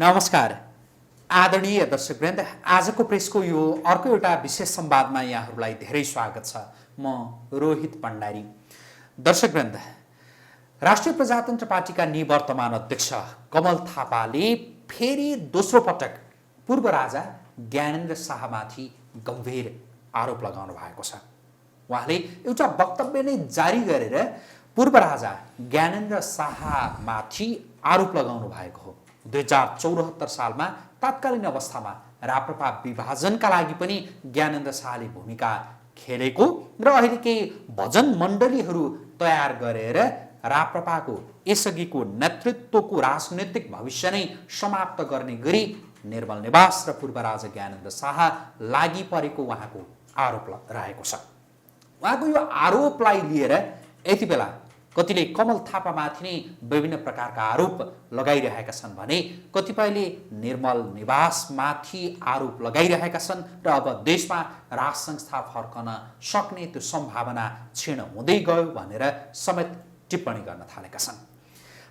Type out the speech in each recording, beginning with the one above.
नमस्कार आदरणीय दर्शकवृन्द, आजको प्रेसको यो अर्को एउटा विशेष संवादमा यहाँहरूलाई धेरै स्वागत छ। म रोहित भण्डारी। दर्शकवृन्द, राष्ट्रिय प्रजातन्त्र पार्टीका निवर्तमान अध्यक्ष कमल थापाले फेरि दोस्रो पटक पूर्व राजा ज्ञानेन्द्र शाहमाथि गम्भीर आरोप लगाउनु भएको छ। उहाँले एउटा वक्तव्य नै जारी गरेर पूर्व राजा ज्ञानेन्द्र शाहमाथि आरोप लगाउनु भएको हो। 2074 सालमा तत्कालीन अवस्थामा राप्रपा विभाजनका लागि पनि ज्ञानेन्द्र शाहले भूमिका खेलेको र अहिले केही भजन मण्डलीहरू तयार गरेर राप्रपाको यसअघिको नेतृत्वको राजनैतिक भविष्य नै समाप्त गर्ने गरी निर्मल निवास र पूर्व राजा ज्ञानेन्द्र शाह लागि परेको उहाँको आरोप रहेको छ। उहाँको यो आरोपलाई लिएर यति बेला कतिले कमल थापामाथि नै विभिन्न प्रकारका आरोप लगाइरहेका छन् भने कतिपयले निर्मल निवासमाथि आरोप लगाइरहेका छन् र अब देशमा राज संस्था फर्कन सक्ने त्यो सम्भावना क्षीण हुँदै गयो भनेर समेत टिप्पणी गर्न थालेका छन्।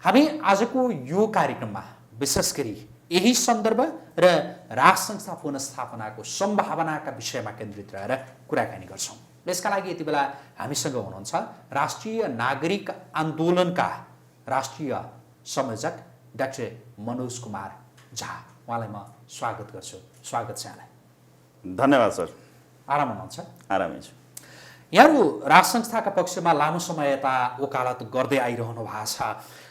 हामी आजको यो कार्यक्रममा विशेष गरी यही सन्दर्भ र राज संस्था पुनर्स्थापनाको सम्भावनाका विषयमा केन्द्रित रहेर कुराकानी गर्छौँ। यसका लागि यति बेला हामीसँग हुनुहुन्छ राष्ट्रिय नागरिक आन्दोलनका राष्ट्रिय संयोजक डाक्टर मनोज कुमार झा। उहाँलाई म स्वागत गर्छु। स्वागत छ यहाँलाई। धन्यवाद सर। आराम हुनुहुन्छ? आरामै छु। यहाँहरू राज संस्थाका पक्षमा लामो समय यता वकालत गर्दै आइरहनु भएको छ।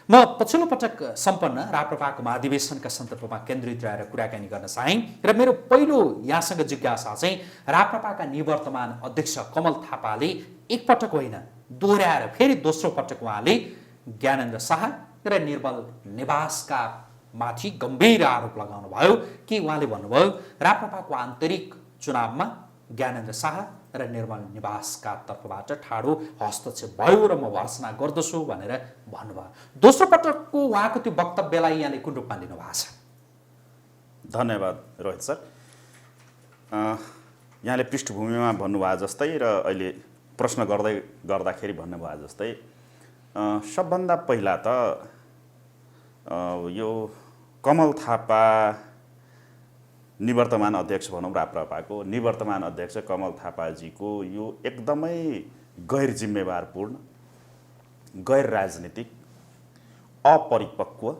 म पछिल्लो पटक सम्पन्न राप्रपाको महाधिवेशनका सन्दर्भमा केन्द्रित रहेर कुराकानी गर्न चाहेँ र मेरो पहिलो यहाँसँग जिज्ञासा चाहिँ राप्रपाका निवर्तमान अध्यक्ष कमल थापाले एकपटक होइन दोहोऱ्याएर फेरि दोस्रो पटक उहाँले ज्ञानेन्द्र शाह र निर्मल निवासका माथि गम्भीर आरोप लगाउनु भयो कि उहाँले भन्नुभयो राप्रपाको आन्तरिक चुनावमा ज्ञानेन्द्र शाह र निर्मल निवासका तर्फबाट ठाडो हस्तक्षेप भयो र म भर्सना गर्दछु भनेर भन्नुभयो। दोस्रो पटकको उहाँको त्यो वक्तव्यलाई यहाँले कुन रूपमा लिनु भएको छ? धन्यवाद रोहित सर। यहाँले पृष्ठभूमिमा भन्नुभयो जस्तै र अहिले प्रश्न गर्दाखेरि भन्नुभयो जस्तै सबभन्दा पहिला त यो कमल थापा निवर्तमान अध्यक्ष भनौँ राप्रपाको निवर्तमान अध्यक्ष कमल थापाजीको यो एकदमै गैर जिम्मेवारपूर्ण, गैर राजनीतिक, अपरिपक्व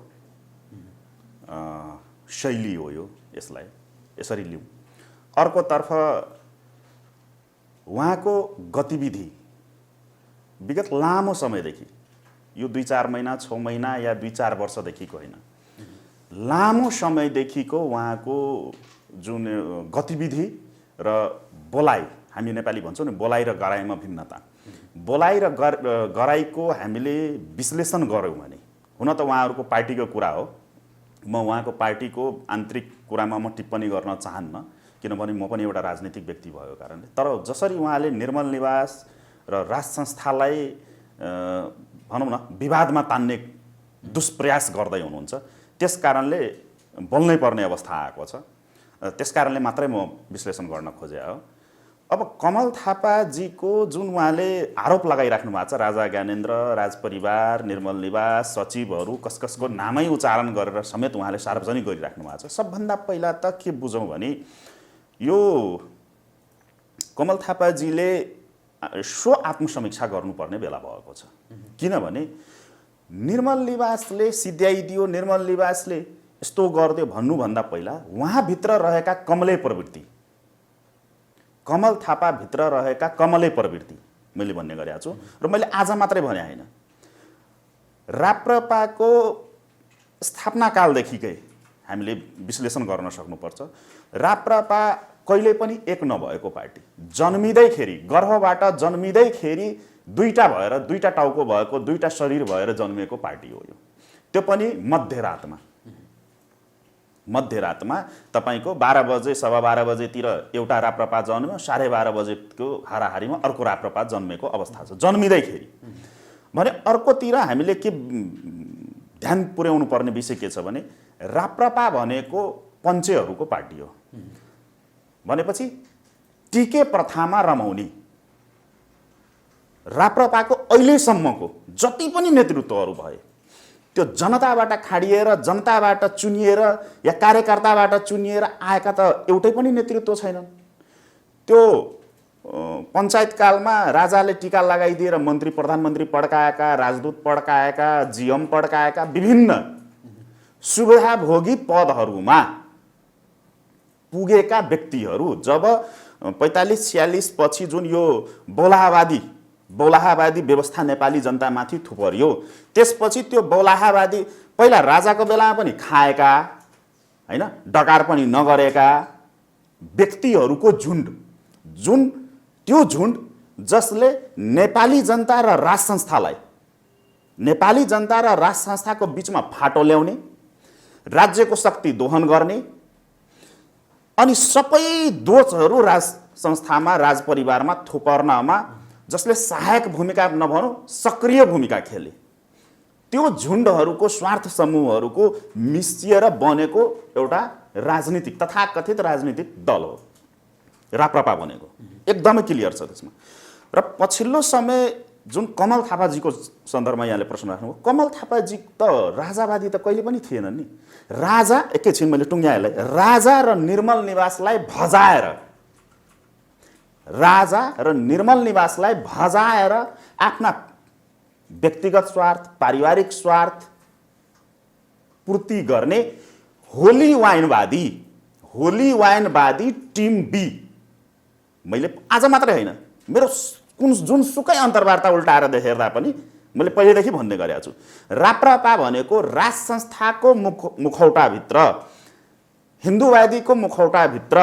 शैली हो। यो यसलाई यसरी लिउँ। अर्कोतर्फ उहाँको गतिविधि विगत लामो समयदेखि, यो 2-4 महिना 6 महिना या 2-4 वर्षदेखिको होइन, लामो समयदेखिको उहाँको जुन गतिविधि र बोलाइ, हामी नेपाली भन्छौँ नि बोलाइ र गराइमा भिन्नता, बोलाइ र गराइको हामीले विश्लेषण गऱ्यौँ भने हुन त उहाँहरूको पार्टीको कुरा हो। म उहाँको पार्टीको आन्तरिक कुरामा म टिप्पणी गर्न चाहन्न, किनभने म पनि एउटा राजनीतिक व्यक्ति भएको कारणले। तर जसरी उहाँले निर्मल निवास र राज संस्थालाई भनौँ न विवादमा तान्ने दुष्प्रयास गर्दै हुनुहुन्छ, त्यस कारणले बोल्नै पर्ने अवस्था आएको छ। त्यस कारणले मात्रै म विश्लेषण गर्न खोजे हो। अब कमल थापाजीको जुन उहाँले आरोप लगाइराख्नु भएको छ, राजा ज्ञानेन्द्र, राजपरिवार, निर्मल निवास, सचिवहरू कसको नामै उच्चारण गरेर समेत उहाँले सार्वजनिक गरिराख्नु भएको छ। सबभन्दा पहिला त के बुझौँ भने यो कमल थापाजीले स्व आत्मसमीक्षा गर्नुपर्ने बेला भएको छ। किनभने निर्मल निवासले सिध्याइदियो, निर्मल निवासले यस्तो गरिदियो भन्नुभन्दा पहिला उहाँभित्र रहेका कमले प्रवृत्ति, कमल थापाभित्र रहेका कमले प्रवृत्ति मैले भन्ने गरेको छु र मैले आज मात्रै भने होइन, राप्रपाको स्थापना कालदेखिकै हामीले विश्लेषण गर्न सक्नुपर्छ। राप्रपा कहिले पनि एक नभएको पार्टी, जन्मिँदैखेरि गर्भबाट जन्मिँदैखेरि दुईटा भएर, दुईटा टाउको भएको, दुईटा शरीर भएर जन्मिएको पार्टी हो यो। त्यो पनि मध्यरातमा तपाईको 12 बजे 12:15 बजेतिर एउटा राप्रपा जन्म्यो, 12:30 बजेको हाराहारीमा अर्को राप्रपा जन्मेको अवस्था छ जन्मिँदैखेरि। भने अर्कोतिर हामीले के ध्यान पुर्याउनु पर्ने विषय के छ भने राप्रपा भनेको पञ्चेहरूको पार्टी हो। भनेपछि टिके प्रथामा रमाउने राप्रपाको अहिलेसम्मको जति पनि नेतृत्वहरू भए त्यो जनताबाट खाडिएर जनताबाट चुनिएर या कार्यकर्ताबाट चुनिएर आएका त एउटै पनि नेतृत्व छैनन्। त्यो पञ्चायत कालमा राजाले टीका लगाइदिएर मन्त्री प्रधानमन्त्री पड्काएका, राजदूत पड्काएका, जीएम पड्काएका विभिन्न सुविधाभोगी पदहरूमा पुगेका व्यक्तिहरू जब 45-46 पछि जुन यो बौलाहावादी व्यवस्था नेपाली जनतामाथि थुपर्यो, त्यसपछि त्यो बौलाहावादी पहिला राजाको बेलामा पनि खाएका हैन, डकार पनि नगरेका व्यक्तिहरूको झुन्ड, त्यो झुन्ड जसले नेपाली जनता र राज संस्थाको बीचमा फाटो ल्याउने, राज्यको शक्ति दोहन गर्ने अनि सबै दोषहरू राज संस्थामा, राज परिवारमा थुपर्नमा जसले सहायक भूमिका नभनौँ सक्रिय भूमिका खेले, त्यो झुन्डहरूको स्वार्थ समूहहरूको मिसिएर बनेको एउटा राजनीतिक तथाकथित राजनीतिक दल हो राप्रपा बनेको। एकदमै क्लियर छ त्यसमा। र पछिल्लो समय जुन कमल थापाजीको सन्दर्भमा यहाँले प्रश्न राख्नुभयो, कमल थापाजी त राजावादी त कहिले पनि थिएनन् नि। राजा, एकैछिन मैले टुङ्ग्याएँ, राजा र निर्मल निवासलाई भजाएर आफ्ना व्यक्तिगत स्वार्थ, पारिवारिक स्वार्थ पूर्ति गर्ने होली वाइनवादी टिम बी, मैले आज मात्रै होइन, मेरो जुनसुकै अन्तर्वार्ता उल्टाएर देखेर्दा पनि मैले पहिलेदेखि भन्ने गरेको छु, राप्रपा भनेको राज संस्थाको मुखौटाभित्र, हिन्दूवादीको मुखौटाभित्र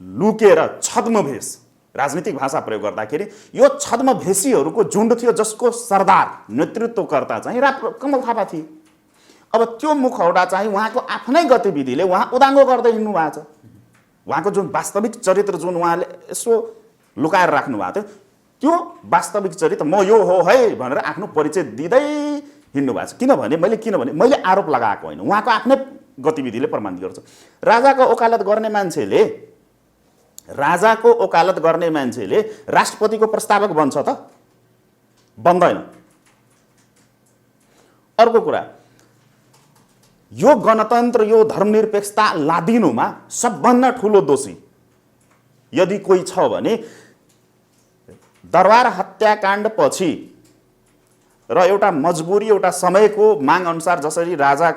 लुकेर छद्मभेष, राजनीतिक भाषा प्रयोग गर्दाखेरि यो छद्मभेषीहरूको झुन्ड थियो जसको सरदार नेतृत्वकर्ता चाहिँ कमल थापा थिए। अब त्यो मुखौटा चाहिँ उहाँको आफ्नै गतिविधिले उहाँ उदाङ्गो गर्दै हिँड्नु भएको छ। उहाँको जुन वास्तविक चरित्र जुन उहाँले यसो लुकाएर राख्नु भएको थियो, त्यो वास्तविक चरित्र म यो हो है भनेर आफ्नो परिचय दिँदै हिँड्नु भएको छ। किनभने मैले आरोप लगाएको होइन, उहाँको आफ्नै गतिविधिले प्रमाणित गर्छ। राजाको ओकालत गर्ने मान्छेले राष्ट्रपतिको प्रस्तावक बन्छ त? बन्दैन। अर्को कुरा, यो गणतन्त्र, यो धर्मनिरपेक्षता लादिनुमा सबभन्दा ठुलो दोषी यदि कोही छ भने दरबार हत्याकाण्ड पछि र एउटा मजबुरी, एउटा समयको माग अनुसार जसरी राजा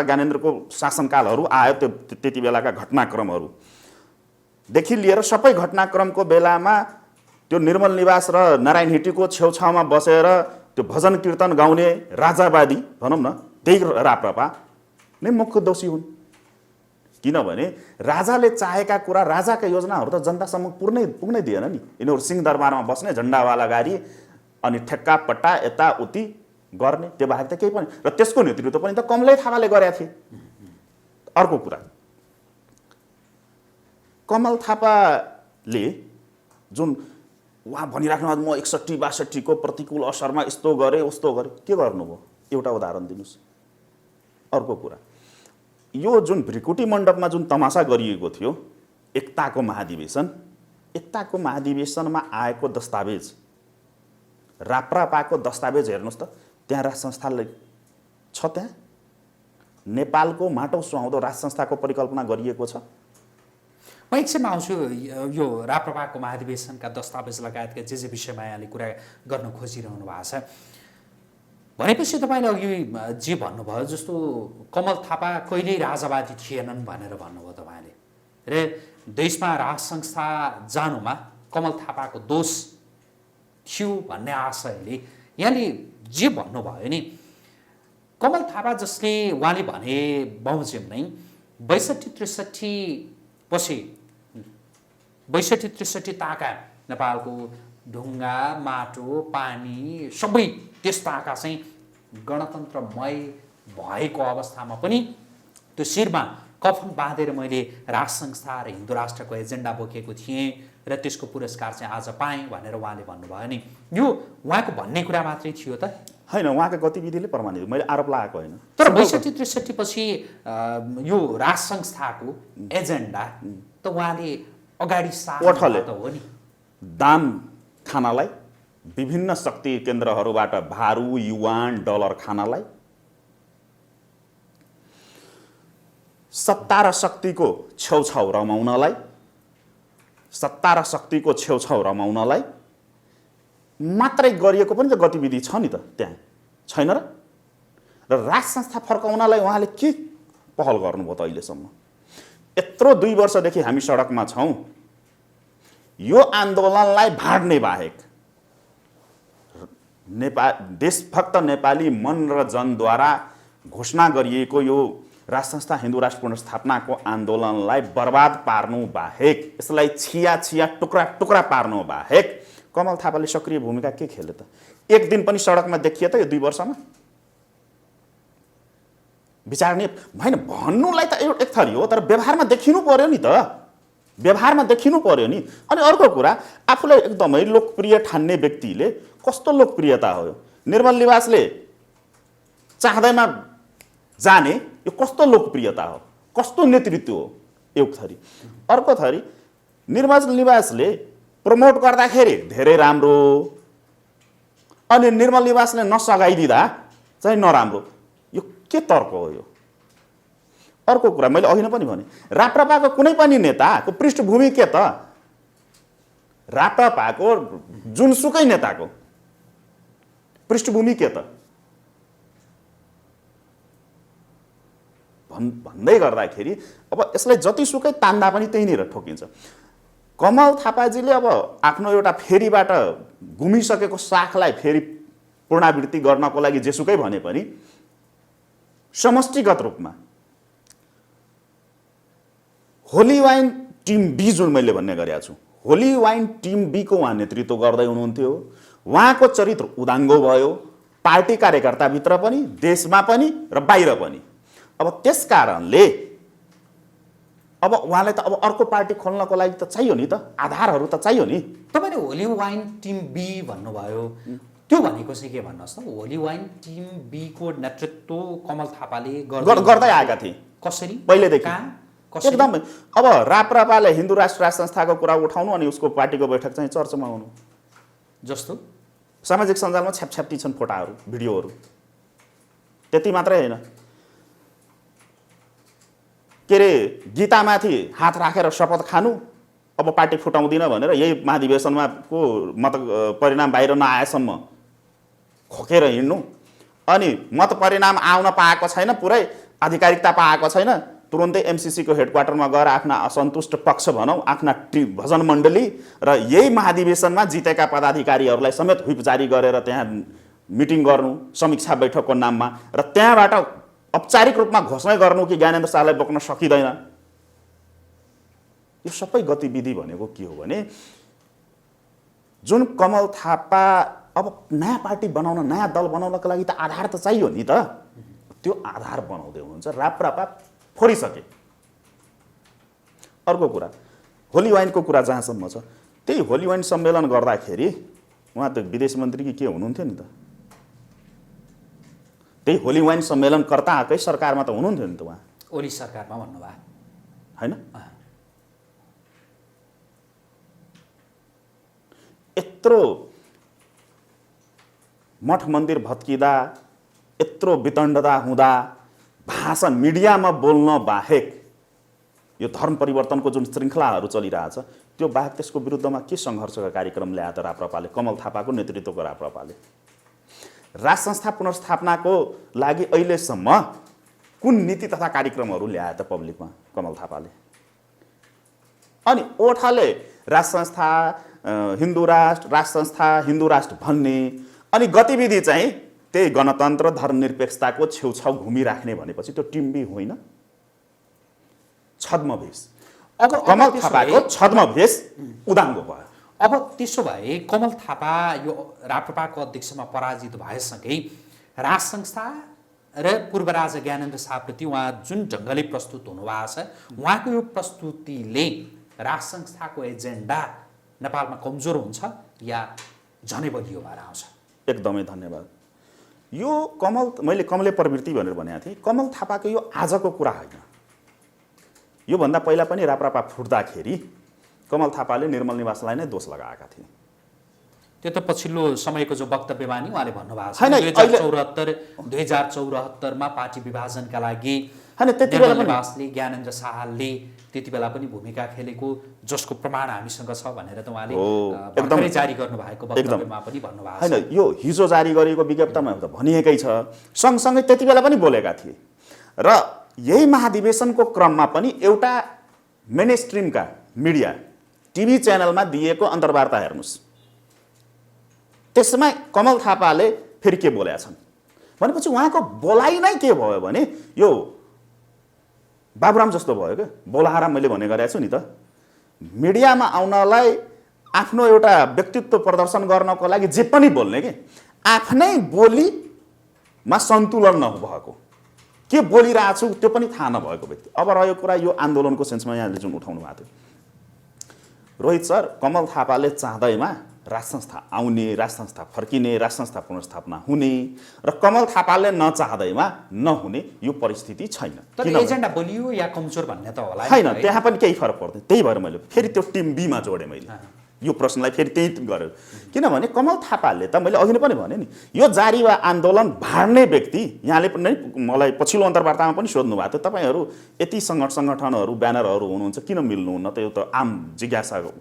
ज्ञानेन्द्रको शासनकालहरू आयो, त्यति बेलाका घटनाक्रमहरूदेखि लिएर सबै घटनाक्रमको बेलामा त्यो निर्मल निवास र नारायण हिटीको छेउछाउमा बसेर त्यो भजन कीर्तन गाउने राजावादी भनौँ न, त्यही राप्रपा नै मुख्य दोषी हुन्। किनभने राजाले चाहेका कुरा, राजाका योजनाहरू त जनतासम्म पुग्नै दिएन नि। यिनीहरू सिंहदरबारमा बस्ने, झन्डावाला गाडी अनि ठेक्का पट्टा यताउति गर्ने, त्यो बाहेक त केही पनि। र त्यसको नेतृत्व पनि त कमलै थापाले गरेका थिए। अर्को कुरा, कमल थापाले जुन उहाँ भनिराख्नु म 61-62 को प्रतिकूल असरमा यस्तो गरे उस्तो गरे, के गर्नुभयो? एउटा उदाहरण दिनुहोस्। अर्को कुरा, यो जुन भ्रिकुटी मण्डपमा जुन तमासा गरिएको थियो, एकताको महाधिवेशनमा आएको दस्तावेज, राप्रपाको दस्तावेज हेर्नुहोस् त, त्यहाँ राज संस्थाले छ, त्यहाँ नेपालको माटो सुहाउँदो राज संस्थाको परिकल्पना गरिएको छ। म एकछिनमा आउँछु यो राप्रपाको महाधिवेशनका दस्तावेज लगायतका जे विषयमा यहाँले कुरा गर्न खोजिरहनु भएको छ भनेपछि तपाईँले अघि जे भन्नुभयो, जस्तो कमल थापा कहिल्यै राजावादी थिएनन् भनेर भन्नुभयो तपाईँले, र देशमा राज संस्था जानुमा कमल थापाको दोष थियो भन्ने आशयले यहाँले जे भन्नुभयो नि, कमल थापा जसले उहाँले भने बमोजिम नै 62-63 पछि 62-63 ताका नेपालको ढुङ्गा, माटो, पानी सबै त्यस ताका चाहिँ गणतन्त्रमय भएको अवस्थामा पनि त्यो शिरमा कफन बाँधेर मैले राज संस्था र हिन्दू राष्ट्रको एजेन्डा बोकेको थिएँ र त्यसको पुरस्कार चाहिँ आज पाएँ भनेर उहाँले भन्नुभयो नि, यो उहाँको भन्ने कुरा मात्रै थियो त? होइन, उहाँको गतिविधिले प्रमाणित, मैले आरोप लगाएको होइन। तर 62-63 पछि यो राज संस्थाको एजेन्डा त उहाँले अगाडि सार्नु त हो नि। दान खानालाई, विभिन्न शक्ति केन्द्रहरूबाट भारु, युवान, डलर खानालाई सत्ता र शक्तिको छेउछाउ रमाउनलाई मात्रै गरिएको पनि त गतिविधि छ नि त, त्यहाँ छैन र? राज संस्था फर्काउनलाई उहाँले के पहल गर्नुभयो त अहिलेसम्म? यत्रो 2 वर्षदेखि हामी सडकमा छौँ, यो आन्दोलनलाई भाड्ने बाहेक देशभक्त नेपाली मन र जनद्वारा घोषणा गरिएको यो राज संस्था हिन्दू राष्ट्र पुनर्स्थापनाको आन्दोलनलाई बर्बाद पार्नु बाहेक, यसलाई छिया टुक्रा टुक्रा पार्नु बाहेक कमल थापाले सक्रिय भूमिका के खेले त? एक दिन पनि सडकमा देखिए त यो 2 वर्षमा? विचार्ने होइन, भन्नुलाई त एक थरी हो, तर व्यवहारमा देखिनु पर्यो नि त, व्यवहारमा देखिनु पर्यो नि। अनि अर्को कुरा, आफूलाई एकदमै लोकप्रिय ठान्ने व्यक्तिले कस्तो लोकप्रियता हो? निर्मल निवासले चाहँदैमा जाने यो कस्तो लोकप्रियता हो, कस्तो नेतृत्व हो एक थरी। अर्को थरी निर्मल निवासले प्रमोट गर्दाखेरि धेरै राम्रो, अनि निर्मल निवासले नसगाइदिँदा चाहिँ नराम्रो, यो के तर्क हो यो? अर्को कुरा मैले अघि नै पनि भने, राप्रपाको कुनै पनि नेताको पृष्ठभूमि के त? राप्रपाको जुनसुकै नेताको पृष्ठभूमि के त? भन्दै गर्दाखेरि अब यसलाई जतिसुकै तान्दा पनि त्यहीँनिर ठोकिन्छ। कमल थापाजीले अब आफ्नो एउटा फेरीबाट घुमिसकेको साखलाई फेरि पुनरावृत्ति गर्नको लागि जेसुकै भने पनि समष्टिगत रूपमा होली वाइन टिम बी जुन मैले भन्ने गरेको छु, होली वाइन टिम बी को उहाँ नेतृत्व गर्दै हुनुहुन्थ्यो। उहाँको चरित्र उदाङ्गो भयो, पार्टी कार्यकर्ताभित्र पनि, देशमा पनि र बाहिर पनि। अब त्यस कारणले अब उहाँलाई त अब अर्को पार्टी खोल्नको लागि त चाहियो नि त, आधारहरू त चाहियो नि। तपाईँले होली वाइन टिम बी भन्नुभयो, त्यो भनेको चाहिँ के भन्नुहोस् त? होली वाइन टिम बी को नेतृत्व कमल थापाले गर्दै आएका थिए। कसरी? पहिलेदेखि एकदमै। अब राप्रपाले हिन्दू राष्ट्र राज संस्थाको कुरा उठाउनु अनि उसको पार्टीको बैठक चाहिँ चर्चामा आउनु, जस्तो सामाजिक सञ्जालमा छ्यापछ्याप्ती छन् फोटाहरू, भिडियोहरू। त्यति मात्रै होइन, के अरे गीतामाथि हात राखेर शपथ खानु, अब पार्टी फुटाउँदिन भनेर यही महाधिवेशनमा को मत परिणाम बाहिर नआएसम्म खोकेर हिँड्नु, अनि मत परिणाम आउन पाएको छैन, पुरै आधिकारिकता पाएको छैन, तुरुन्तै एमसिसीको हेडक्वार्टरमा गएर आफ्ना असन्तुष्ट पक्ष भनौँ, आफ्ना भजन मण्डली र यही महाधिवेशनमा जितेका पदाधिकारीहरूलाई समेत व्हिप जारी गरेर त्यहाँ मिटिङ गर्नु समीक्षा बैठकको नाममा, र त्यहाँबाट औपचारिक रूपमा घोषणा गर्नु कि ज्ञानेन्द्र शाहलाई बोक्न सकिँदैन। यो सबै गतिविधि भनेको के हो भने, जुन कमल थापा अब नयाँ पार्टी बनाउन, नयाँ दल बनाउनको लागि त आधार त चाहियो नि त, त्यो आधार बनाउँदै हुनुहुन्छ। राप्रपा फोरिसके। अर्को कुरा, होली वाइनको कुरा जहाँसम्म छ, त्यही होली वाइन सम्मेलन गर्दाखेरि उहाँ त विदेश मन्त्री कि के हुनुहुन्थ्यो नि त, त्यही होली वाइन सम्मेलनकर्ताकै सरकारमा त हुनुहुन्थ्यो नि त उहाँ। ओली सरकारमा भन्नुभयो होइन? यत्रो मठ मन्दिर भत्किँदा, यत्रो वितण्डता हुँदा भाषण मिडियामा बोल्न बाहेक, यो धर्म परिवर्तनको जुन श्रृङ्खलाहरू चलिरहेछ त्यो बाहेक त्यसको विरुद्धमा के सङ्घर्षका कार्यक्रम ल्याए त राप्रपाले? कमल थापाको नेतृत्वको राप्रपाले राज संस्था पुनर्स्थापनाको लागि अहिलेसम्म कुन नीति तथा कार्यक्रमहरू ल्याए त पब्लिकमा कमल थापाले? अनि ओठाले राज संस्था हिन्दू राष्ट्र, राज संस्था हिन्दू राष्ट्र भन्ने, अनि गतिविधि चाहिँ त्यही गणतन्त्र धर्मनिरपेक्षताको छेउछाउ घुमिराख्ने भनेपछि त्यो टिम बी होइन, छद्मवेश। अब कमल थापाको छद्मवेश उदाङ्गो भयो। अब त्यसो भए कमल थापा यो राप्रपाको अध्यक्षमा पराजित भएसँगै राज संस्था र पूर्व राजा ज्ञानेन्द्र शाहप्रति उहाँ जुन ढङ्गले प्रस्तुत हुनुभएको छ, उहाँको यो प्रस्तुतिले राज संस्थाको एजेन्डा नेपालमा कमजोर हुन्छ या झनै बलियो भएर आउँछ? एकदमै धन्यवाद। यो मैले कमले प्रवृत्ति भनेर भनेको थिएँ। कमल थापाको यो आजको कुरा होइन, योभन्दा पहिला पनि राप्रपा फुट्दाखेरि कमल थापाले निर्मल निवासलाई नै दोष लगाएका थिए। त्यो त पछिल्लो समयको जो वक्तव्यमा नि उहाँले भन्नुभएको छ, छैन 2074 मा पार्टी विभाजनका लागि होइन त्यति बेला निर्मल पनि निवासले ज्ञानेन्द्र शाहले त्यति बेला पनि भूमिका खेलेको जसको प्रमाण हामीसँग छ भनेर त उहाँले भर्खरै जारी गर्नुभएको वक्तव्यमा पनि भन्नुभएको छ। होइन, यो हिजो जारी गरिएको विज्ञप्तिमा त भनिएकै छ। सँगसँगै त्यति बेला पनि बोलेका थिए र यही महाधिवेशनको क्रममा पनि एउटा मेन स्ट्रिमका मिडिया टिभी च्यानलमा दिएको अन्तर्वार्ता हेर्नुहोस्, त्यसमा कमल थापाले फेरि के बोलेका छन् भनेपछि उहाँको बोलाइ नै के भयो भने यो बाबुराम जस्तो भयो क्या, बोलाएर मैले भने गरेको छु नि त, मिडियामा आउनलाई आफ्नो एउटा व्यक्तित्व प्रदर्शन गर्नको लागि जे पनि बोल्ने कि आफ्नै बोलीमा सन्तुलन नभएको, के बोलिरहेको छु त्यो पनि थाहा नभएको व्यक्ति। अब रह्यो कुरा यो आन्दोलनको सेन्समा यहाँले जुन उठाउनु भएको थियो, रोहित सर, कमल थापाले चाहँदैमा राज संस्था आउने, राज संस्था फर्किने, राज संस्था पुनर्स्थापना हुने र कमल थापाले नचाहँदैमा नहुने यो परिस्थिति छैन। तर एजेन्डा बलियो या कमजोर भन्ने त होला छैन, त्यहाँ पनि केही फरक पर्दैन। त्यही भएर मैले फेरि त्यो टिम बीमा जोडेँ, मैले यो प्रश्नलाई फेरि त्यही गरेँ। किनभने कमल थापाले त मैले अघि नै पनि भने नि, यो जारी वा आन्दोलन भाड्ने व्यक्ति, यहाँले पनि मलाई पछिल्लो अन्तर्वार्तामा पनि सोध्नु भएको थियो, तपाईँहरू यति सङ्गठनहरू ब्यानरहरू हुनुहुन्छ किन मिल्नुहुन्न त, यो त आम जिज्ञासाको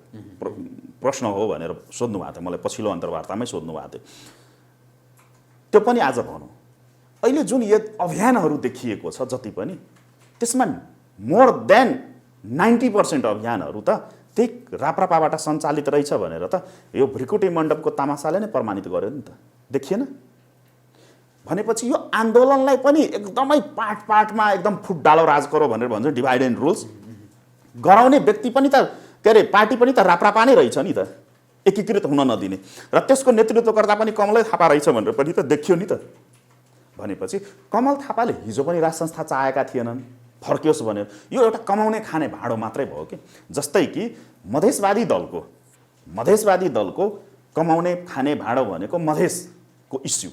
प्रश्न हो भनेर सोध्नु भएको थियो, मलाई पछिल्लो अन्तर्वार्तामै सोध्नु भएको थियो। त्यो पनि आज भनौँ, अहिले जुन यो अभियानहरू देखिएको छ जति पनि, त्यसमा मोर देन 90% अभियानहरू त त्यही राप्रपाबाट सञ्चालित रहेछ भनेर त यो भ्रिकुटी मण्डपको तमासाले नै प्रमाणित गर्यो नि त, देखिएन? भनेपछि यो आन्दोलनलाई पनि एकदमै पाटमा एकदम फुट डालो राज गरो भनेर भन्छ, डिभाइड एन्ड रुल्स गराउने व्यक्ति पनि त के अरे पार्टी पनि त राप्रपा नै रहेछ नि त, एकीकृत हुन नदिने, र त्यसको नेतृत्वकर्ता पनि कमलै थापा रहेछ भनेर पनि त देखियो नि त। भनेपछि कमल थापाले हिजो पनि राज संस्था चाहेका थिएनन्, फर्कियोस् भनेर, यो एउटा कमाउने खाने भाँडो मात्रै भयो कि। जस्तै कि मधेसवादी दलको कमाउने खाने भाँडो भनेको मधेसको इस्यु,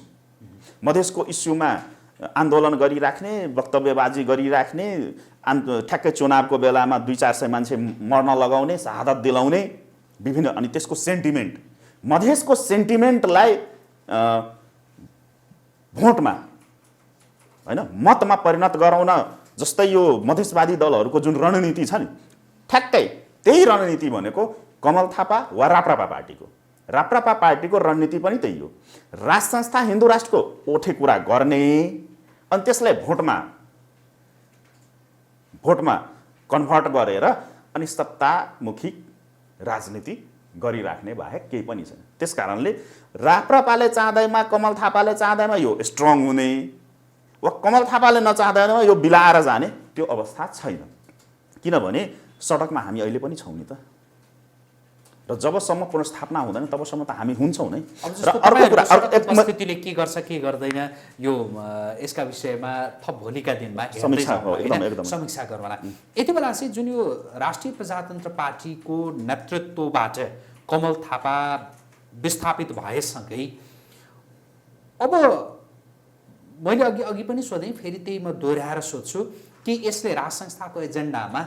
मधेसको इस्युमा आन्दोलन गरिराख्ने, वक्तव्यबाजी गरिराख्ने, ठ्याक्कै चुनावको बेलामा 200-400 मान्छे मर्न लगाउने, शहादत दिलाउने विभिन्न, अनि त्यसको सेन्टिमेन्ट, मधेसको सेन्टिमेन्टलाई भोटमा होइन मतमा परिणत गराउन, जस्तै यो मधेसवादी दलहरूको जुन रणनीति छ नि, ठ्याक्कै त्यही रणनीति भनेको कमल थापा वा राप्रपा पार्टीको रणनीति पनि त्यही हो। राज संस्था हिन्दू राष्ट्रको ओठे कुरा गर्ने अनि त्यसलाई भोटमा कन्भर्ट गरेर अनि सत्तामुखी राजनीति गरिराख्ने बाहेक केही पनि छैन। त्यसकारणले राप्रपाले चाहँदैमा, कमल थापाले चाहँदैमा यो स्ट्रङ हुने वा कमल थापाले नचाहँदैमा यो बिलाएर जाने त्यो अवस्था छैन। किनभने सडकमा हामी अहिले पनि छौँ नि त, र जबसम्म पुनर्स्थापना हुँदैन तबसम्म त हामी हुन्छौँ नै। र अर्को कुरा, उपस्थितिले के गर्छ के गर्दैन यो यसका विषयमा थप भोलिका दिनमा समीक्षा गरौँला। यति बेला चाहिँ जुन यो राष्ट्रिय प्रजातन्त्र पार्टीको नेतृत्वबाट कमल थापा विस्थापित भएसँगै अब मैले अघि पनि सोधेँ, फेरि त्यही म दोहोऱ्याएर सोध्छु कि यसले राज संस्थाको एजेन्डामा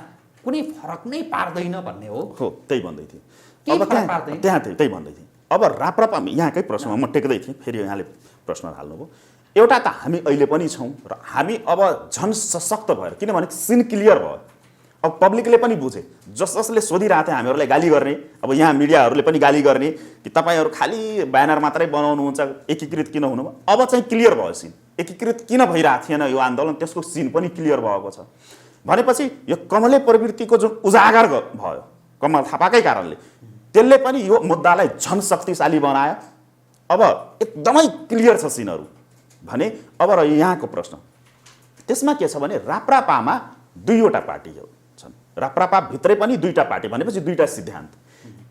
कुनै फरक नै पार्दैन भन्ने हो? त्यही भन्दै थिएँ, अब त्यही भन्दै थिएँ। अब राप्रपा यहाँकै प्रश्नमा म टेक्दै थिएँ, फेरि यहाँले प्रश्न हाल्नुभयो। एउटा त हामी अहिले पनि छौँ र हामी अब झन् सशक्त भएर, किनभने सिन क्लियर भयो, अब पब्लिकले पनि बुझे, जसले सोधिरहेको थियो हामीहरूलाई गाली गर्ने, अब यहाँ मिडियाहरूले पनि गाली गर्ने कि तपाईँहरू खालि ब्यानर मात्रै बनाउनुहुन्छ, एकीकृत किन हुनुभयो, अब चाहिँ क्लियर भयो सिन, एकीकृत किन भइरहेको थिएन यो आन्दोलन, त्यसको सिन पनि क्लियर भएको छ। भनेपछि यो कमले प्रवृत्तिको जुन उजागर भयो कमल थापाकै कारणले, त्यसले पनि यो मुद्दालाई झन् शक्तिशाली बनायो। अब एकदमै क्लियर छ सिनहरू भने। अब र यहाँको प्रश्न, त्यसमा के छ भने राप्रपामा दुईवटा पार्टी छन्, राप्रपा भित्रै पनि दुईवटा पार्टी भनेपछि दुईवटा सिद्धान्त,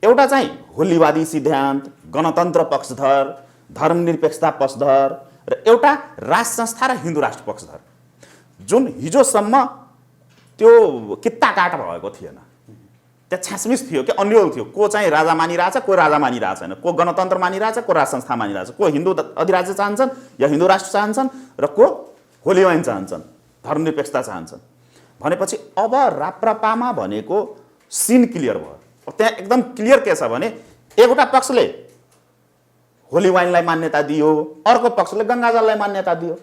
एउटा चाहिँ होलीवादी सिद्धान्त, गणतन्त्र पक्षधर, धर्मनिरपेक्षता पक्षधर, र एउटा राज संस्था र हिन्दू राष्ट्र पक्षधर, जुन हिजोसम्म त्यो कित्ता काट भएको थिएन, त्यहाँ छ्यासमिस थियो कि अन्यल थियो, को चाहिँ राजा मानिरहेछ, को राजा मानिरहेको छैन, को गणतन्त्र मानिरहेछ, को राज संस्था मानिरहेछ, को हिन्दू अधिराज्य चाहन्छन् या हिन्दू राष्ट्र चाहन्छन् र को होलीवाइन चाहन्छन्, धर्मनिरपेक्षता चाहन्छन्। भनेपछि अब राप्रपामा भनेको सिन क्लियर भयो। त्यहाँ एकदम क्लियर के छ भने एउटा पक्षले होलीवाइनलाई मान्यता दियो, अर्को पक्षले गङ्गाजललाई मान्यता दियो,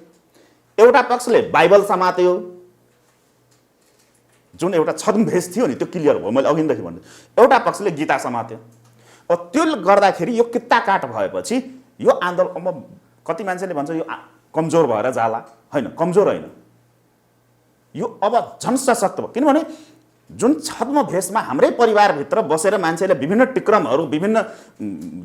एउटा पक्षले बाइबल समात्यो, जुन एउटा छद्मवेश थियो नि त्यो क्लियर भयो। मैले अघिदेखि भन्दै एउटा पक्षले गीता समात्यो। अब त्यो गर्दाखेरि यो किता काट भएपछि यो आन्दोलन अब कति मान्छेले भन्छ यो कमजोर भएर जाला, होइन कमजोर होइन, यो अब झन् सशक्त भयो। किनभने जुन छद्मवेशमा हाम्रै परिवारभित्र बसेर मान्छेले विभिन्न टिक्रमहरू, विभिन्न